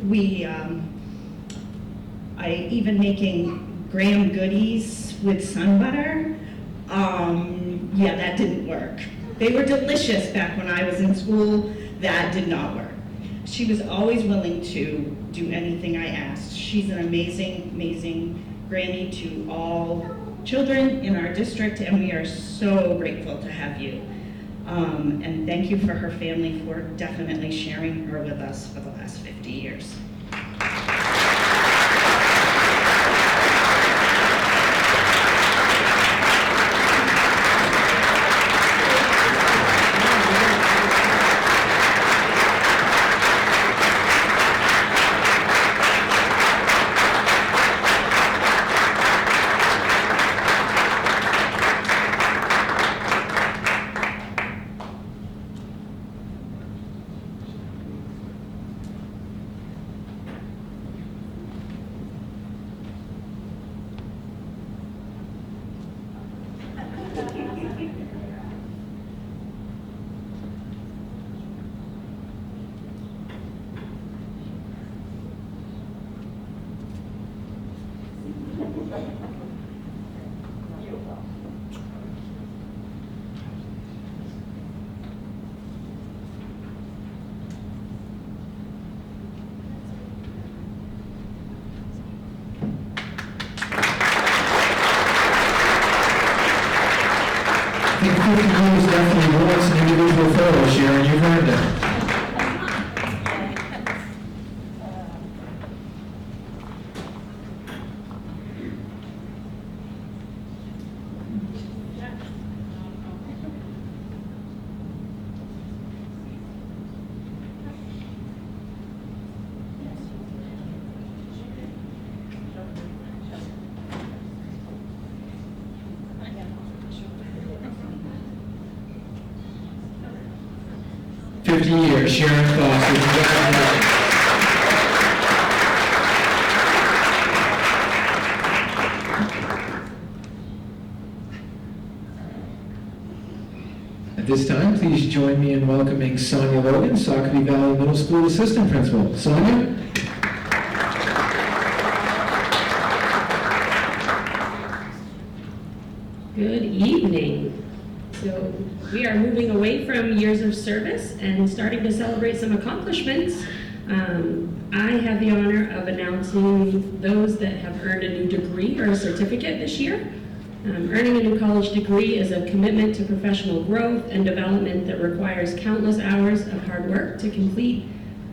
I even making graham goodies with sun butter. Yeah, that didn't work. They were delicious back when I was in school. That did not work. She was always willing to do anything I asked. She's an amazing, amazing granny to all children in our district, and we are so grateful to have you. And thank you for her family for definitely sharing her with us for the last 50 years. I think 50 years definitely warrants an individual photo, Sharon, you've earned it. Years, Sharon Foster. Congratulations. At this time, please join me in welcoming Sonia Logan, Socopee Valley Middle School Assistant Principal. Sonia? Good evening. So we are moving away from years of service and starting to celebrate some accomplishments. I have the honor of announcing those that have earned a new degree or a certificate this year. Earning a new college degree is a commitment to professional growth and development that requires countless hours of hard work to complete.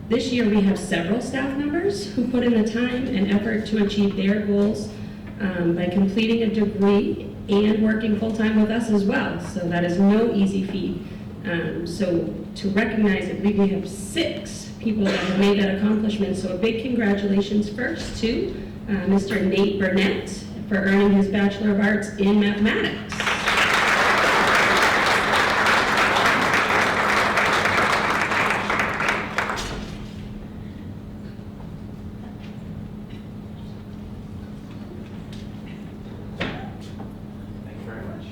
This year we have several staff members who put in the time and effort to achieve their goals by completing a degree and working full-time with us as well. So that is no easy feat. So to recognize it, we have 6 people that have made that accomplishment. So a big congratulations first to Mr. Nate Burnett for earning his Bachelor of Arts in Mathematics. Thank you very much.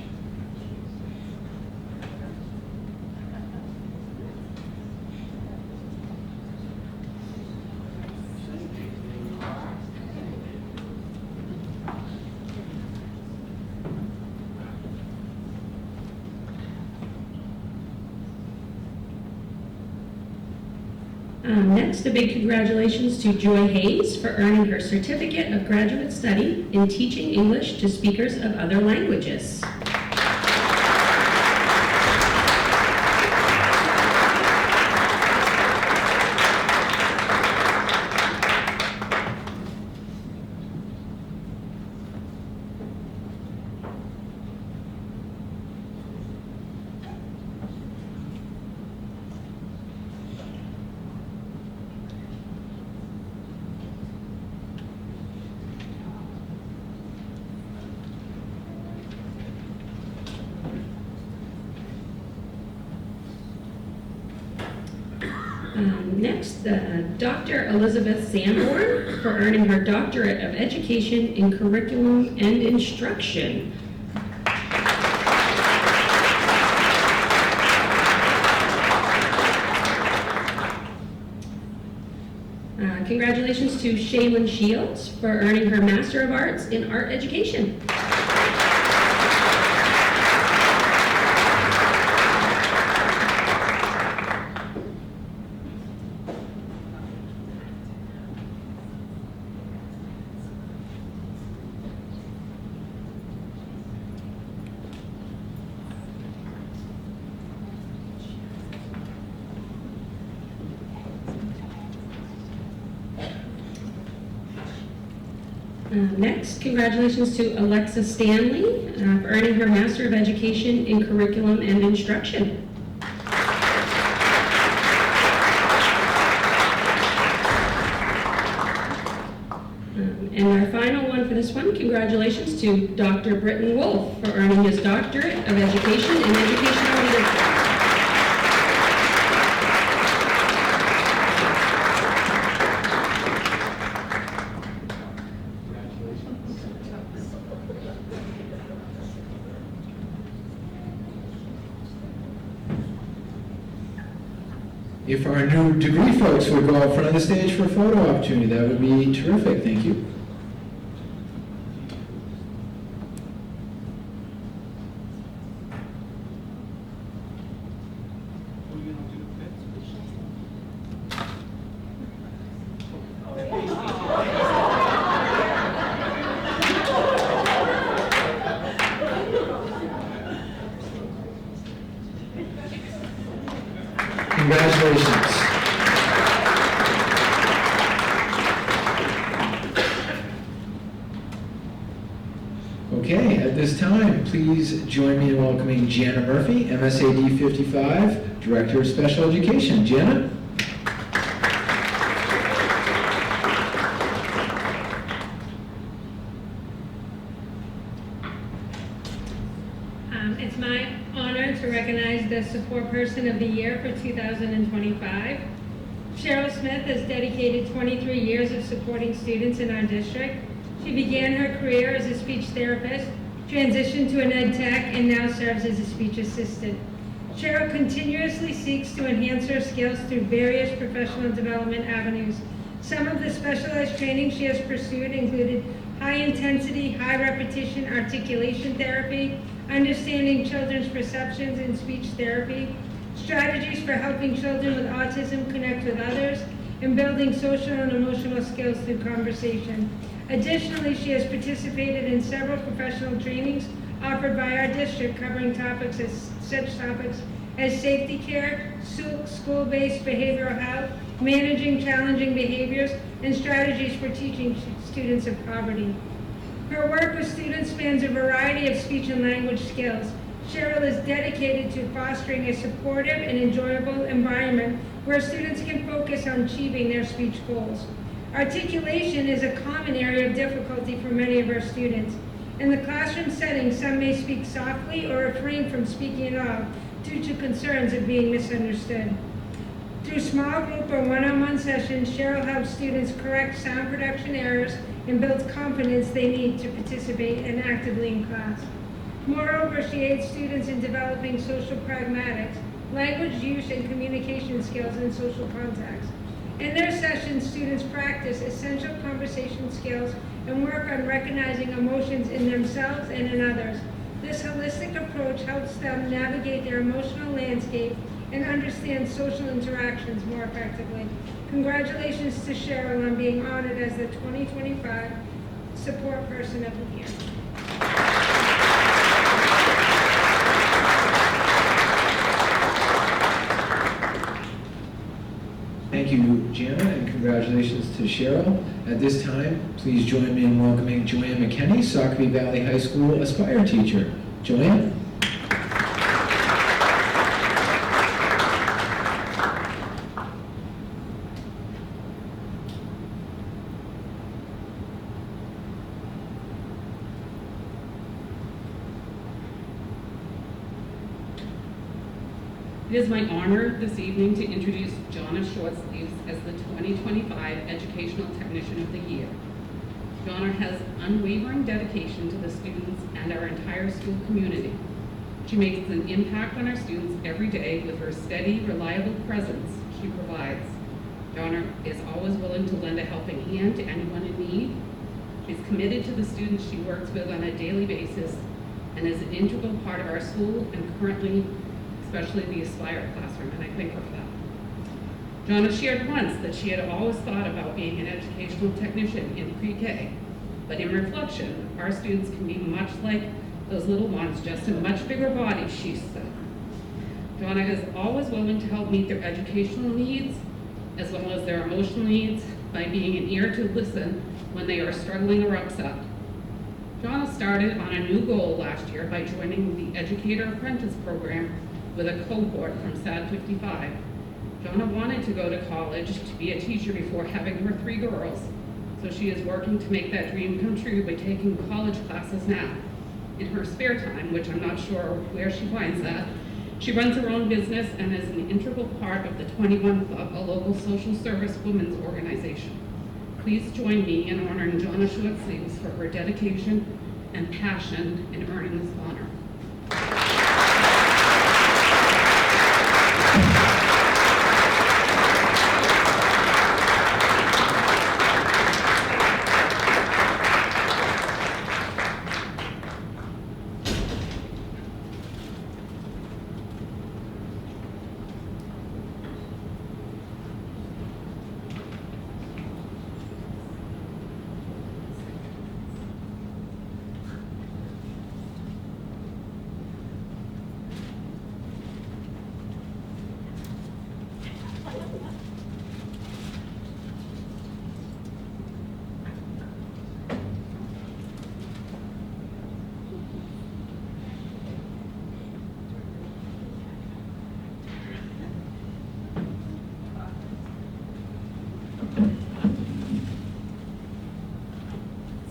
Next, a big congratulations to Joy Hayes for earning her Certificate of Graduate Study in Teaching English to Speakers of Other Languages. Next, Dr. Elizabeth Sanborn for earning her Doctorate of Education in Curriculum and Instruction. Congratulations to Shaylin Shields for earning her Master of Arts in Art Education. Next, congratulations to Alexa Stanley for earning her Master of Education in Curriculum and Instruction. And our final one for this one, congratulations to Dr. Britton Wolf for earning his Doctorate of Education in Educational Leadership. If our new degree folks would go out front of the stage for a photo opportunity, that would be terrific. Thank you. Congratulations. Okay, at this time, please join me in welcoming Jana Murphy, MSAD 55, Director of Special Education. Jana? It's my honor to recognize the Support Person of the Year for 2025. Cheryl Smith has dedicated 23 years of supporting students in our district. She began her career as a speech therapist, transitioned to an ed tech, and now serves as a speech assistant. Cheryl continuously seeks to enhance her skills through various professional development avenues. Some of the specialized training she has pursued included high-intensity, high-repetition articulation therapy, understanding children's perceptions in speech therapy, strategies for helping children with autism connect with others, and building social and emotional skills through conversation. Additionally, she has participated in several professional trainings offered by our district covering such topics as safety care, school-based behavioral health, managing challenging behaviors, and strategies for teaching students of poverty. Her work with students spans a variety of speech and language skills. Cheryl is dedicated to fostering a supportive and enjoyable environment where students can focus on achieving their speech goals. Articulation is a common area of difficulty for many of our students. In the classroom setting, some may speak softly or refrain from speaking at all due to concerns of being misunderstood. Through small group or one-on-one sessions, Cheryl helps students correct sound production errors and builds confidence they need to participate and actively in class. Moreover, she aids students in developing social pragmatics, language use, and communication skills in social contexts. In their sessions, students practice essential conversation skills and work on recognizing emotions in themselves and in others. This holistic approach helps them navigate their emotional landscape and understand social interactions more effectively. Congratulations to Cheryl on being honored as the 2025 Support Person of the Year. Thank you, Jana, and congratulations to Cheryl. At this time, please join me in welcoming Joanne McKenney, Sockeye Valley High School Aspire teacher. Joanne? It is my honor this evening to introduce Jonna Shortsleeves as the 2025 Educational Technician of the Year. Jonna has unwavering dedication to the students and our entire school community. She makes an impact on our students every day with her steady, reliable presence she provides. Jonna is always willing to lend a helping hand to anyone in need. She's committed to the students she works with on a daily basis and is an integral part of our school and currently especially the Aspire classroom, and I thank her for that. Jonna shared once that she had always thought about being an educational technician in pre-K, but in reflection, our students can be much like those little ones, just in much bigger bodies, she said. Jonna is always willing to help meet their educational needs, as well as their emotional needs, by being an ear to listen when they are struggling or upset. Jonna started on a new goal last year by joining the Educator Apprentice Program with a cohort from SAD 55. Jonna wanted to go to college to be a teacher before having her 3 girls, so she is working to make that dream come true by taking college classes now. In her spare time, which I'm not sure where she finds that, she runs her own business and is an integral part of the 21 Club, a local social service women's organization. Please join me in honoring Jonna Shortsleeves for her dedication and passion in earning this honor.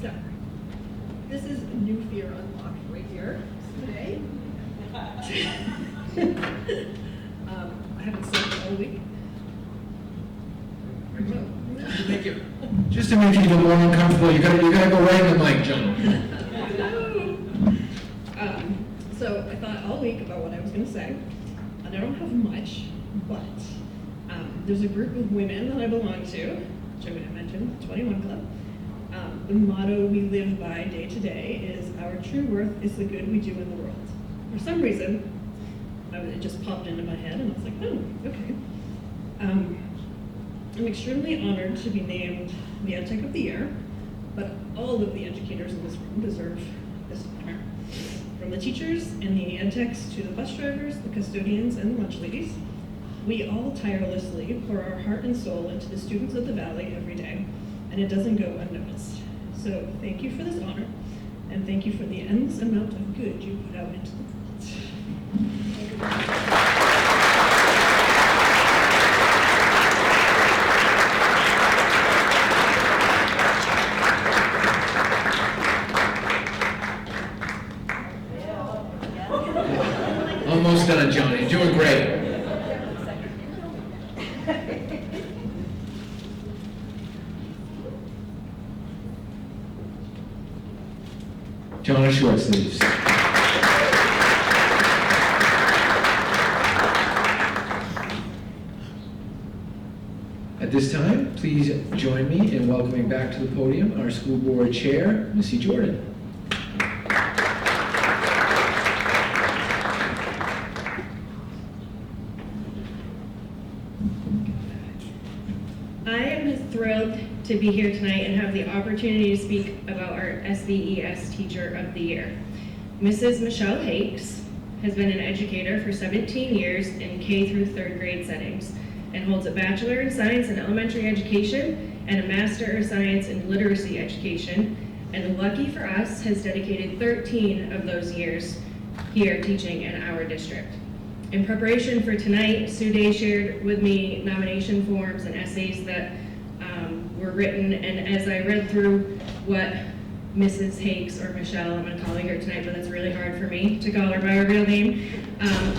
So, this is New Fear Unlocked right here today. I haven't slept all week. Thank you. Just to make you feel more uncomfortable, you gotta go right in the mic, John. So I thought all week about what I was going to say, and I don't have much, but there's a group of women that I belong to, which I'm going to mention, the 21 Club. The motto we live by day to day is, our true worth is the good we do in the world. For some reason, it just popped into my head, and I was like, oh, okay. I'm extremely honored to be named the EdTech of the Year, but all of the educators in this room deserve this honor. From the teachers and the EdTechs to the bus drivers, the custodians, and the lunch ladies, we all tirelessly pour our heart and soul into the students of the Valley every day, and it doesn't go unnoticed. So thank you for this honor, and thank you for the endless amount of good you put out into the world. Almost done, Johnny. You're doing great. Jonna Short Sleeves. At this time, please join me in welcoming back to the podium our school board chair, Missy Jordan. I am thrilled to be here tonight and have the opportunity to speak about our SVES Teacher of the Year. Mrs. Michelle Hakes has been an educator for 17 years in K through 3rd grade settings and holds a Bachelor in Science in Elementary Education and a Master of Science in Literacy Education, and lucky for us, has dedicated 13 of those years here teaching in our district. In preparation for tonight, Sue Day shared with me nomination forms and essays that were written, and as I read through what Mrs. Hakes, or Michelle, I'm gonna call her tonight, but that's really hard for me to call her by her real name,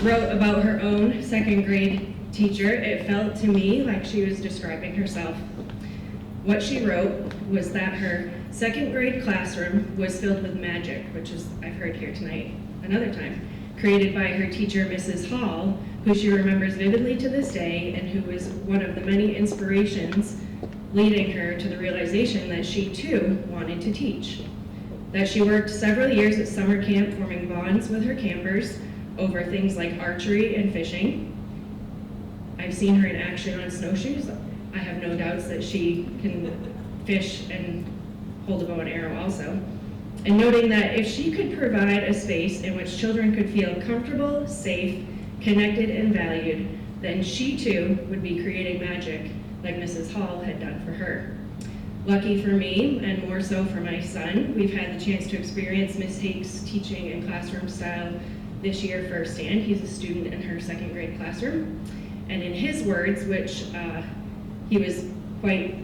wrote about her own 2nd grade teacher, it felt to me like she was describing herself. What she wrote was that her 2nd grade classroom was filled with magic, which is, I've heard here tonight another time, created by her teacher, Mrs. Hall, who she remembers vividly to this day, and who was one of the many inspirations leading her to the realization that she too wanted to teach. That she worked several years at summer camp forming bonds with her campers over things like archery and fishing. I've seen her in action on snowshoes. I have no doubts that she can fish and hold a bow and arrow also. And noting that if she could provide a space in which children could feel comfortable, safe, connected, and valued, then she too would be creating magic like Mrs. Hall had done for her. Lucky for me, and more so for my son, we've had the chance to experience Miss Hakes' teaching and classroom style this year firsthand. He's a student in her 2nd grade classroom. And in his words, which he was quite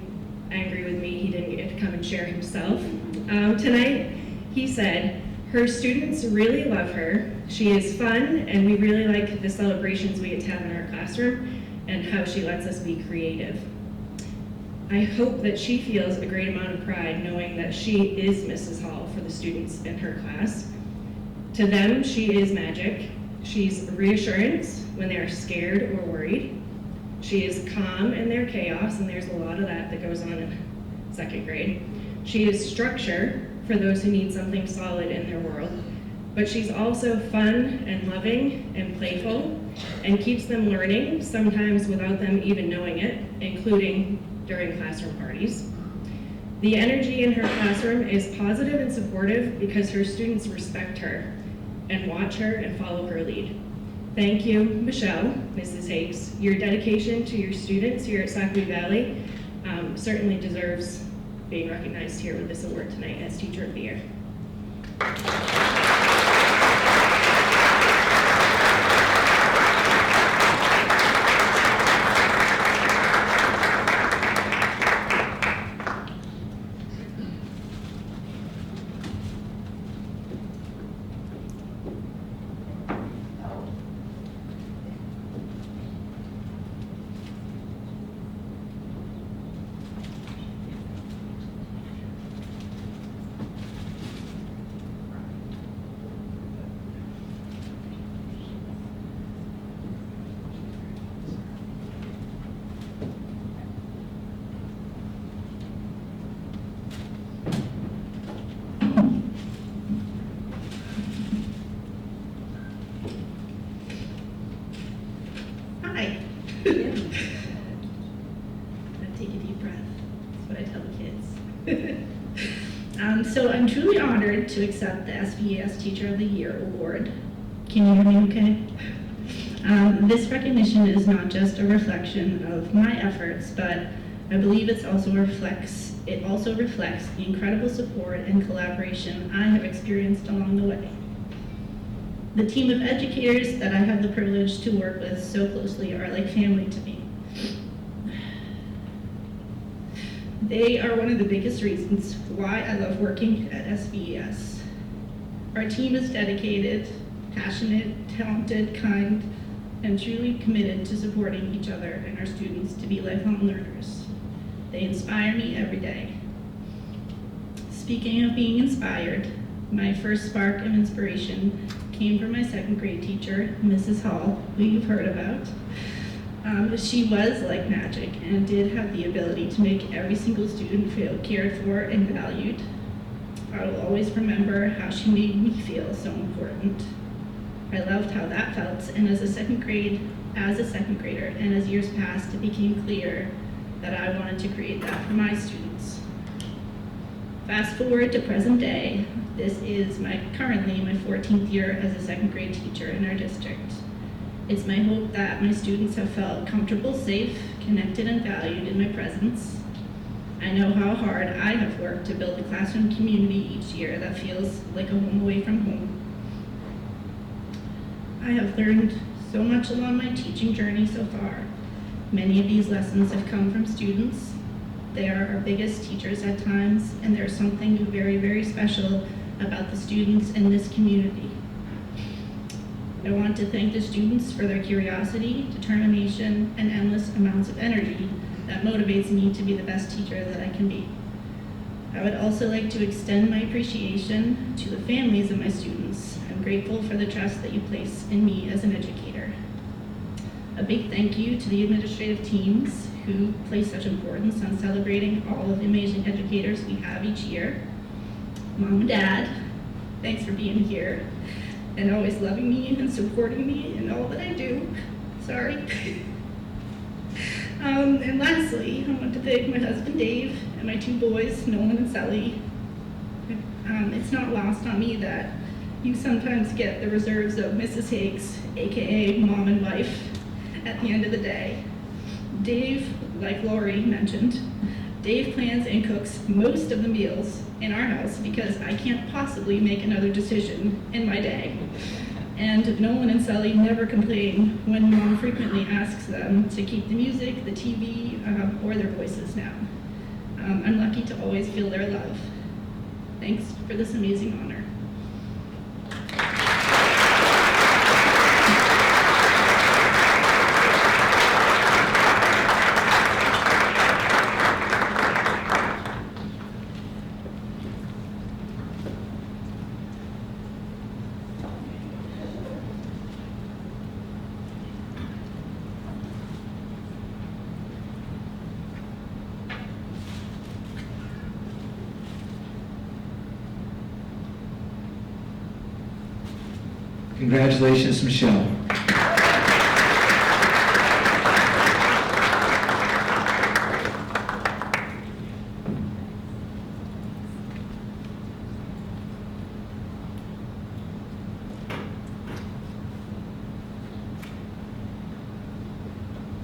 angry with me, he didn't get to come and share himself tonight, he said, "Her students really love her. She is fun, and we really like the celebrations we get to have in our classroom and how she lets us be creative." I hope that she feels a great amount of pride knowing that she is Mrs. Hall for the students in her class. To them, she is magic. She's reassurance when they are scared or worried. She is calm in their chaos, and there's a lot of that goes on in 2nd grade. She is structure for those who need something solid in their world. But she's also fun and loving and playful and keeps them learning, sometimes without them even knowing it, including during classroom parties. The energy in her classroom is positive and supportive because her students respect her and watch her and follow her lead. Thank you, Michelle, Mrs. Hakes. Your dedication to your students here at Saukview Valley certainly deserves being recognized here with this award tonight as Teacher of the Year. Hi. Take a deep breath. That's what I tell the kids. So I'm truly honored to accept the SVES Teacher of the Year award. Can you hear me okay? This recognition is not just a reflection of my efforts, but I believe it also reflects the incredible support and collaboration I have experienced along the way. The team of educators that I have the privilege to work with so closely are like family to me. They are one of the biggest reasons why I love working at SVES. Our team is dedicated, passionate, talented, kind, and truly committed to supporting each other and our students to be lifelong learners. They inspire me every day. Speaking of being inspired, my first spark of inspiration came from my second grade teacher, Mrs. Hall, who you've heard about. She was like magic and did have the ability to make every single student feel cared for and valued. I will always remember how she made me feel so important. I loved how that felt, and as a second grader, and as years passed, it became clear that I wanted to create that for my students. Fast forward to present day, this is currently my 14th year as a second grade teacher in our district. It's my hope that my students have felt comfortable, safe, connected, and valued in my presence. I know how hard I have worked to build a classroom community each year that feels like a home away from home. I have learned so much along my teaching journey so far. Many of these lessons have come from students. They are our biggest teachers at times, and there's something very, very special about the students in this community. I want to thank the students for their curiosity, determination, and endless amounts of energy that motivates me to be the best teacher that I can be. I would also like to extend my appreciation to the families of my students. I'm grateful for the trust that you place in me as an educator. A big thank you to the administrative teams who place such importance on celebrating all of the amazing educators we have each year. Mom and Dad, thanks for being here and always loving me and supporting me in all that I do. Sorry. And lastly, I want to thank my husband Dave and my two boys, Nolan and Sully. It's not lost on me that you sometimes get the reserves of Mrs. Higgs, aka mom and wife, at the end of the day. Dave, like Lori mentioned, Dave plans and cooks most of the meals in our house because I can't possibly make another decision in my day. And Nolan and Sully never complain when Mom frequently asks them to keep the music, the TV, or their voices down. I'm lucky to always feel their love. Thanks for this amazing honor. Congratulations, Michelle.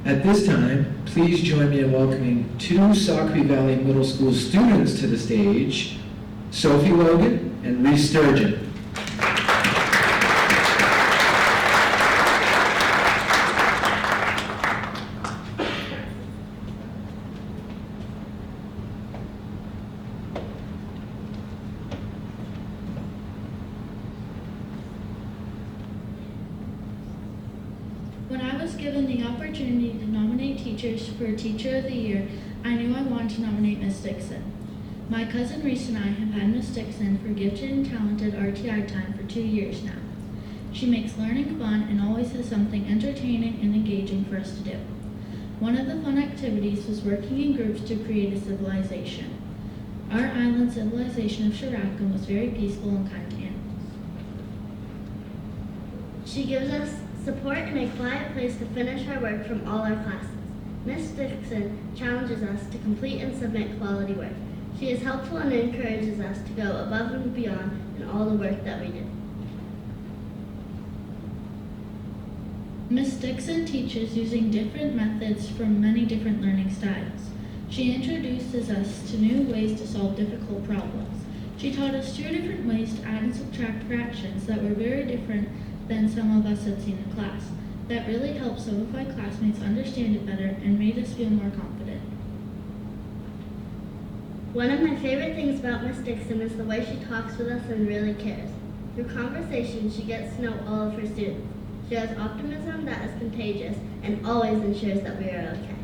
At this time, please join me in welcoming two Saukville Valley Middle School students to the stage, Sophie Logan and Reese Sturgeon. When I was given the opportunity to nominate teachers for Teacher of the Year, I knew I wanted to nominate Miss Dixon. My cousin Reese and I have had Miss Dixon for Gifted and Talented RTI time for 2 years now. She makes learning fun and always has something entertaining and engaging for us to do. One of the fun activities was working in groups to create a civilization. Our island civilization of Shiraka was very peaceful and kind to animals. She gives us support and a quiet place to finish our work from all our classes. Miss Dixon challenges us to complete and submit quality work. She is helpful and encourages us to go above and beyond in all the work that we do. Miss Dixon teaches using different methods from many different learning styles. She introduces us to new ways to solve difficult problems. She taught us 2 different ways to add and subtract fractions that were very different than some of us had seen in class. That really helped some of my classmates understand it better and made us feel more confident. One of my favorite things about Miss Dixon is the way she talks with us and really cares. Through conversation, she gets to know all of her students. She has optimism that is contagious and always ensures that we are okay.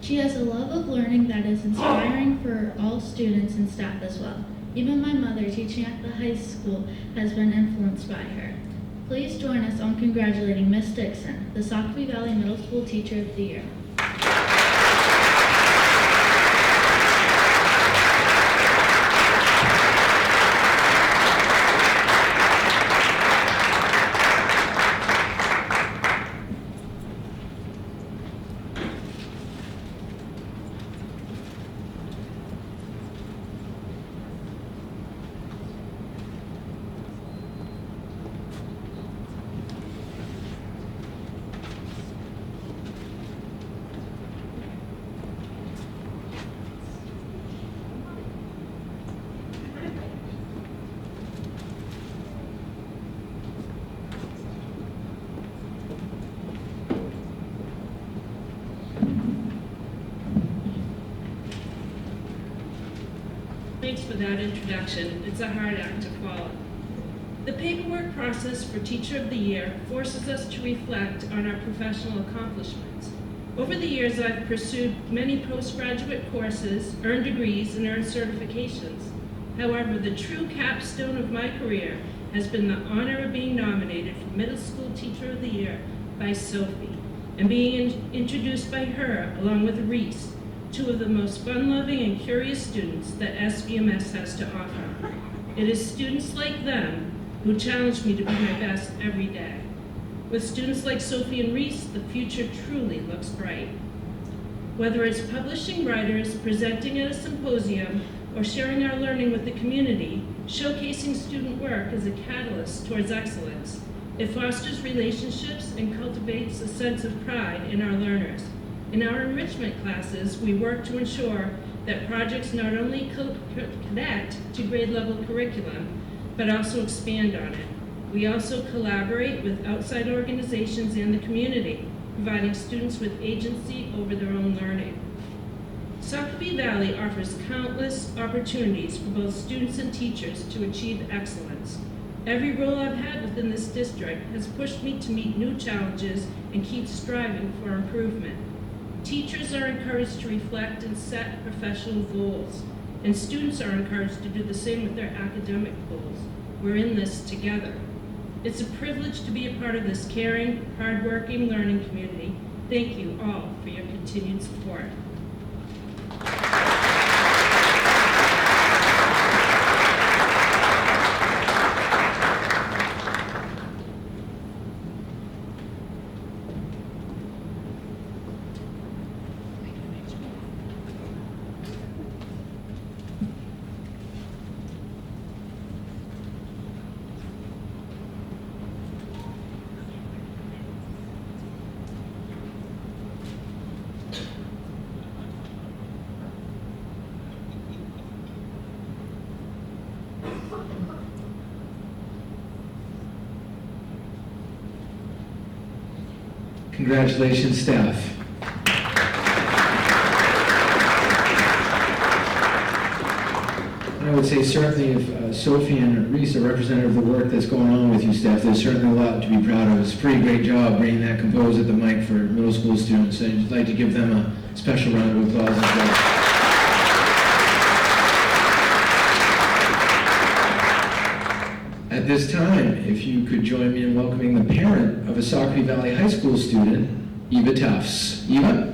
She has a love of learning that is inspiring for all students and staff as well. Even my mother, teaching at the high school, has been influenced by her. Please join us on congratulating Miss Dixon, the Soccerville Valley Middle School Teacher of the Year. Thanks for that introduction. It's a hard act to follow. The paperwork process for Teacher of the Year forces us to reflect on our professional accomplishments. Over the years, I've pursued many postgraduate courses, earned degrees, and earned certifications. However, the true capstone of my career has been the honor of being nominated for Middle School Teacher of the Year by Sophie, and being introduced by her, along with Reese, two of the most fun-loving and curious students that SVMS has to offer. It is students like them who challenge me to be my best every day. With students like Sophie and Reese, the future truly looks bright. Whether it's publishing writers, presenting at a symposium, or sharing our learning with the community, showcasing student work is a catalyst towards excellence. It fosters relationships and cultivates a sense of pride in our learners. In our enrichment classes, we work to ensure that projects not only connect to grade level curriculum, but also expand on it. We also collaborate with outside organizations and the community, providing students with agency over their own learning. Soccerville Valley offers countless opportunities for both students and teachers to achieve excellence. Every role I've had within this district has pushed me to meet new challenges and keep striving for improvement. Teachers are encouraged to reflect and set professional goals, and students are encouraged to do the same with their academic goals. We're in this together. It's a privilege to be a part of this caring, hardworking learning community. Thank you all for your continued support. Congratulations, staff. And I would say certainly if Sophie and Reese are representative of the work that's going on with you, staff, there's certainly a lot to be proud of. It's a pretty great job bringing that composer at the mic for middle school students. I'd like to give them a special round of applause as well. At this time, if you could join me in welcoming the parent of a Soccerville Valley High School student, Eva Tufts. Eva?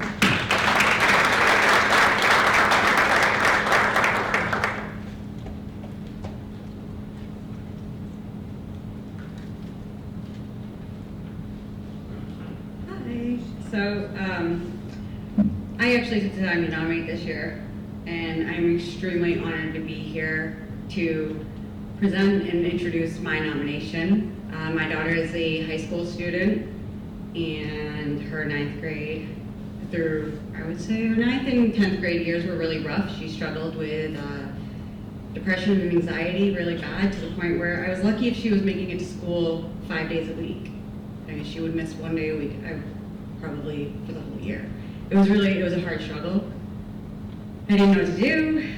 Hi. So, I actually took the time to nominate this year, and I'm extremely honored to be here to present and introduce my nomination. My daughter is a high school student, and her 9th grade through, I would say her 9th and 10th grade years were really rough. She struggled with depression and anxiety really bad, to the point where I was lucky if she was making it to school 5 days a week. I mean, she would miss 1 day a week, probably for the whole year. It was a hard struggle. I didn't know what to do.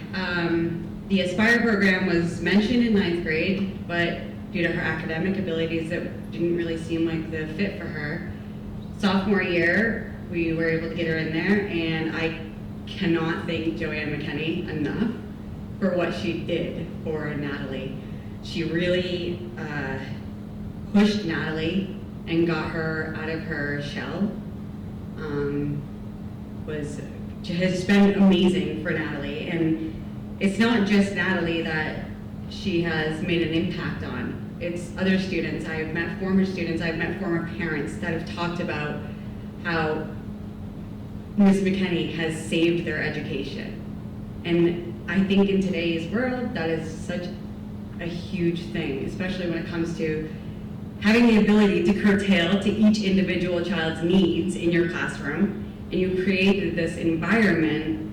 The Aspire program was mentioned in 9th grade, but due to her academic abilities, it didn't really seem like the fit for her. Sophomore year, we were able to get her in there, and I cannot thank Joanne McKenney enough for what she did for Natalie. She really pushed Natalie and got her out of her shell. Has been amazing for Natalie, and it's not just Natalie that she has made an impact on. It's other students. I've met former students, I've met former parents that have talked about how Ms. McKenney has saved their education. And I think in today's world, that is such a huge thing, especially when it comes to having the ability to curtail to each individual child's needs in your classroom. And you created this environment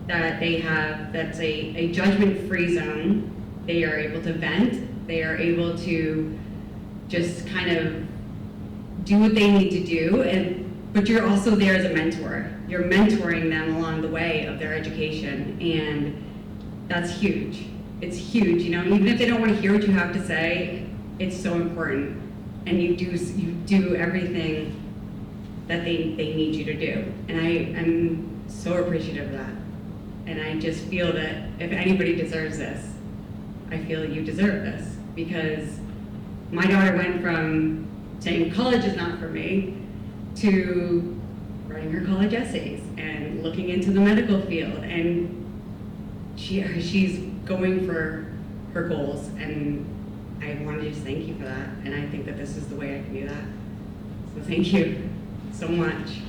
that they have, that's a judgment-free zone. They are able to vent. They are able to just kind of do what they need to do, but you're also there as a mentor. You're mentoring them along the way of their education, and that's huge. It's huge, you know, even if they don't want to hear what you have to say, it's so important. And you do everything that they need you to do. And I am so appreciative of that. And I just feel that if anybody deserves this, I feel you deserve this, because my daughter went from saying college is not for me to writing her college essays and looking into the medical field, and she's going for her goals, and I want to just thank you for that, and I think that this is the way I can do that. So thank you so much.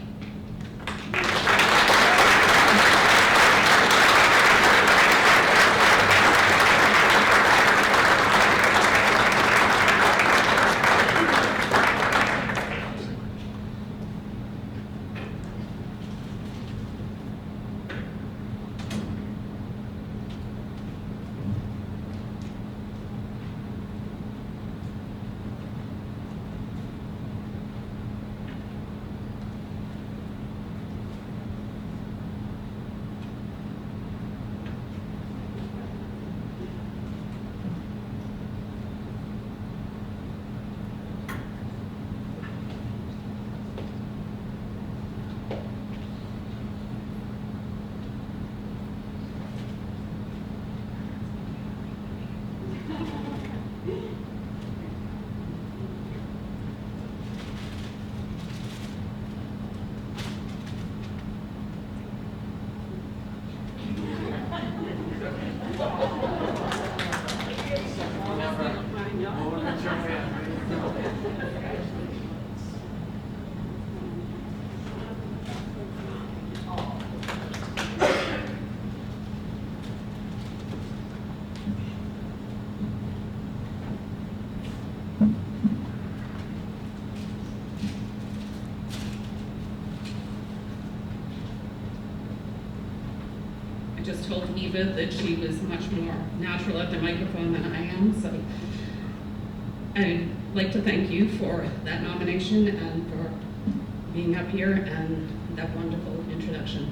I just told Eva that she was much more natural at the microphone than I am, so I'd like to thank you for that nomination and for being up here and that wonderful introduction.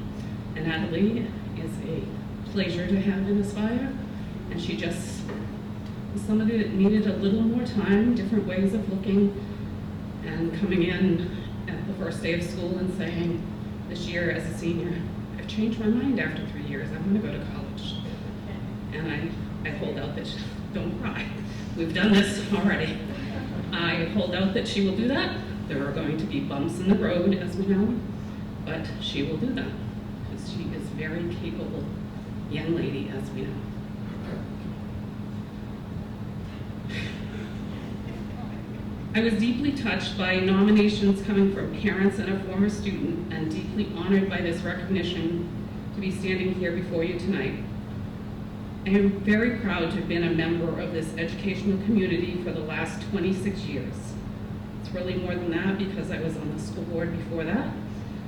And Natalie is a pleasure to have in Aspire, and she just was somebody that needed a little more time, different ways of looking, and coming in at the first day of school and saying, this year as a senior, I've changed my mind after 3 years, I'm gonna go to college. And I hold out that, don't cry, we've done this already. I hold out that she will do that. There are going to be bumps in the road, as we know, but she will do that, because she is a very capable young lady, as we know. I was deeply touched by nominations coming from parents and a former student, and deeply honored by this recognition to be standing here before you tonight. I am very proud to have been a member of this educational community for the last 26 years. It's really more than that because I was on the school board before that,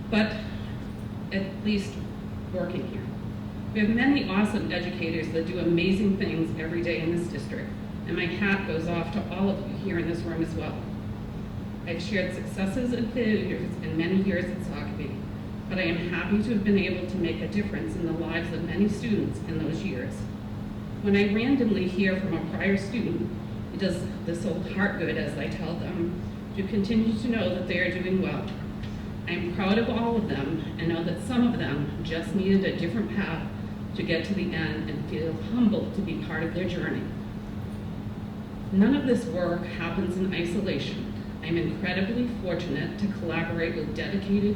but at least working here. We have many awesome educators that do amazing things every day in this district, and my hat goes off to all of you here in this room as well. I've shared successes and failures in many years at Sockeye, but I am happy to have been able to make a difference in the lives of many students in those years. When I randomly hear from a prior student, it does this old heart good as I tell them to continue to know that they are doing well. I am proud of all of them and know that some of them just needed a different path to get to the end and feel humbled to be part of their journey. None of this work happens in isolation. I'm incredibly fortunate to collaborate with dedicated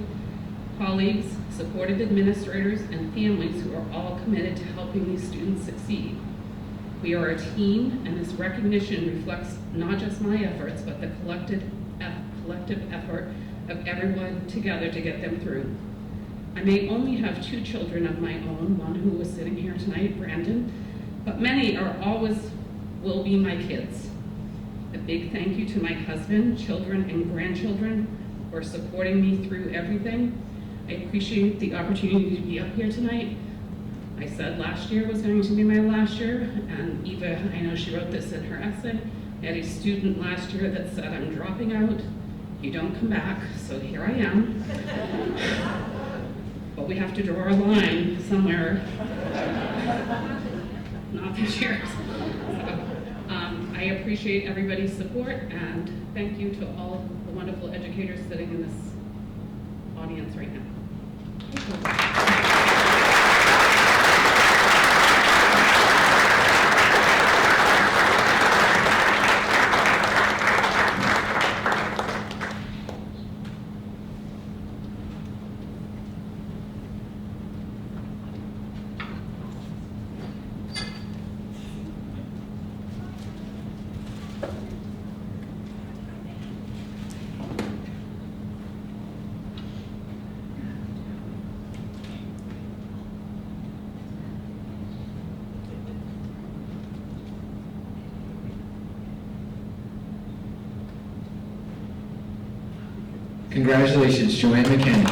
colleagues, supportive administrators, and families who are all committed to helping these students succeed. We are a team, and this recognition reflects not just my efforts, but the collective effort of everyone together to get them through. I may only have 2 children of my own, one who is sitting here tonight, Brandon, but many are always will be my kids. A big thank you to my husband, children, and grandchildren for supporting me through everything. I appreciate the opportunity to be up here tonight. I said last year was going to be my last year, and Eva, I know she wrote this in her essay. I had a student last year that said, I'm dropping out, you don't come back, so here I am. But we have to draw a line somewhere, not this year. So, I appreciate everybody's support, and thank you to all the wonderful educators sitting in this audience right now. Congratulations, Joanne McKinney.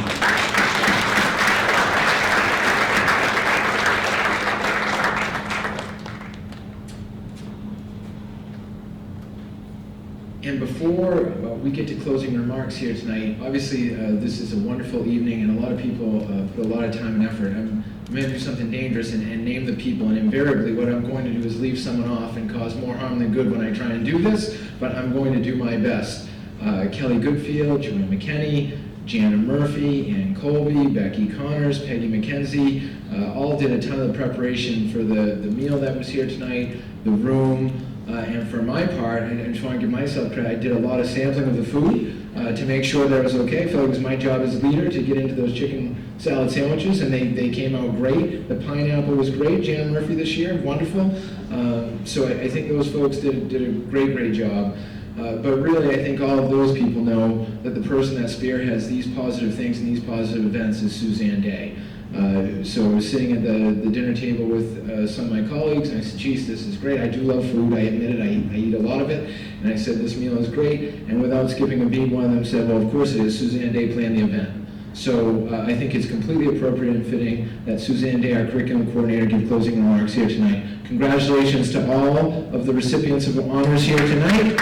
And before we get to closing remarks here tonight, obviously this is a wonderful evening and a lot of people put a lot of time and effort. I'm going to do something dangerous and name the people, and invariably what I'm going to do is leave someone off and cause more harm than good when I try and do this, but I'm going to do my best. Kelly Goodfield, Joanne McKinney, Jana Murphy, Ann Colby, Becky Connors, Peggy McKenzie, all did a ton of the preparation for the meal that was here tonight, the room, and for my part, I just want to give myself credit, I did a lot of sampling of the food to make sure that it was okay. I felt like it was my job as a leader to get into those chicken salad sandwiches, and they came out great. The pineapple was great. Jana Murphy this year, wonderful. So I think those folks did a great job. But really, I think all of those people know that the person that spearheads these positive things and these positive events is Suzanne Day. So I was sitting at the dinner table with some of my colleagues, and I said, geez, this is great. I do love food. I admit it. I eat a lot of it. And I said, this meal is great. And without skipping a beat, one of them said, well, of course it is. Suzanne Day planned the event. So I think it's completely appropriate and fitting that Suzanne Day, our curriculum coordinator, give closing remarks here tonight. Congratulations to all of the recipients of honors here tonight.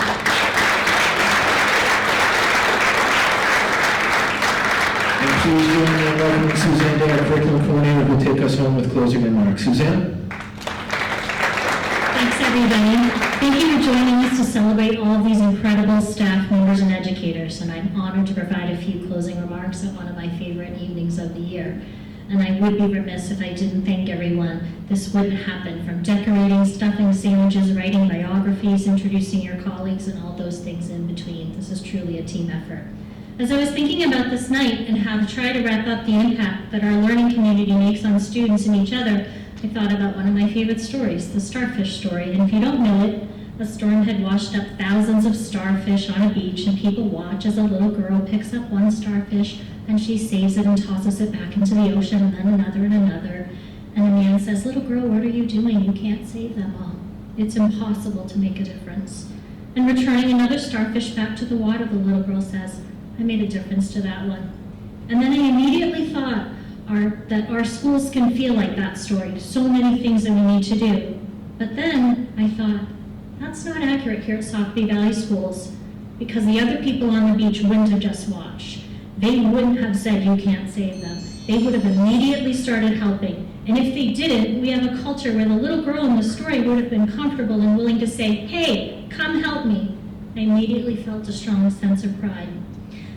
Please join me in welcoming Suzanne Day, our curriculum coordinator, who will take us home with closing remarks. Suzanne? Thanks, everybody. Thank you for joining us to celebrate all of these incredible staff members and educators, and I'm honored to provide a few closing remarks at one of my favorite evenings of the year. And I would be remiss if I didn't thank everyone. This wouldn't happen, from decorating, stuffing sandwiches, writing biographies, introducing your colleagues, and all those things in between. This is truly a team effort. As I was thinking about this night and how to try to wrap up the impact that our learning community makes on students and each other, I thought about one of my favorite stories, the starfish story. And if you don't know it, a storm had washed up thousands of starfish on a beach, and people watch as a little girl picks up one starfish and she saves it and tosses it back into the ocean, and then another and another. And the man says, "Little girl, what are you doing? You can't save them all. It's impossible to make a difference." And returning another starfish back to the water, the little girl says, "I made a difference to that one." And then I immediately thought, that our schools can feel like that story. So many things that we need to do. But then I thought, that's not accurate here at Sockeye Valley Schools, because the other people on the beach wouldn't have just watched. They wouldn't have said, you can't save them. They would have immediately started helping. And if they didn't, we have a culture where the little girl in the story would have been comfortable and willing to say, hey, come help me. I immediately felt a strong sense of pride.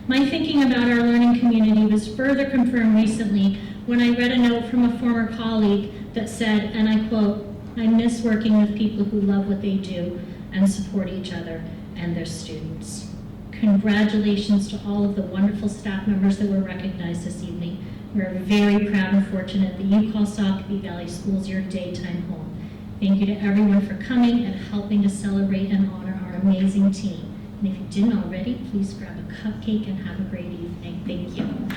My thinking about our learning community was further confirmed recently when I read a note from a former colleague that said, and I quote, I miss working with people who love what they do and support each other and their students. Congratulations to all of the wonderful staff members that were recognized this evening. We're very proud and fortunate that you call Sockeye Valley Schools your daytime home. Thank you to everyone for coming and helping to celebrate and honor our amazing team. And if you didn't already, please grab a cupcake and have a great evening. Thank you.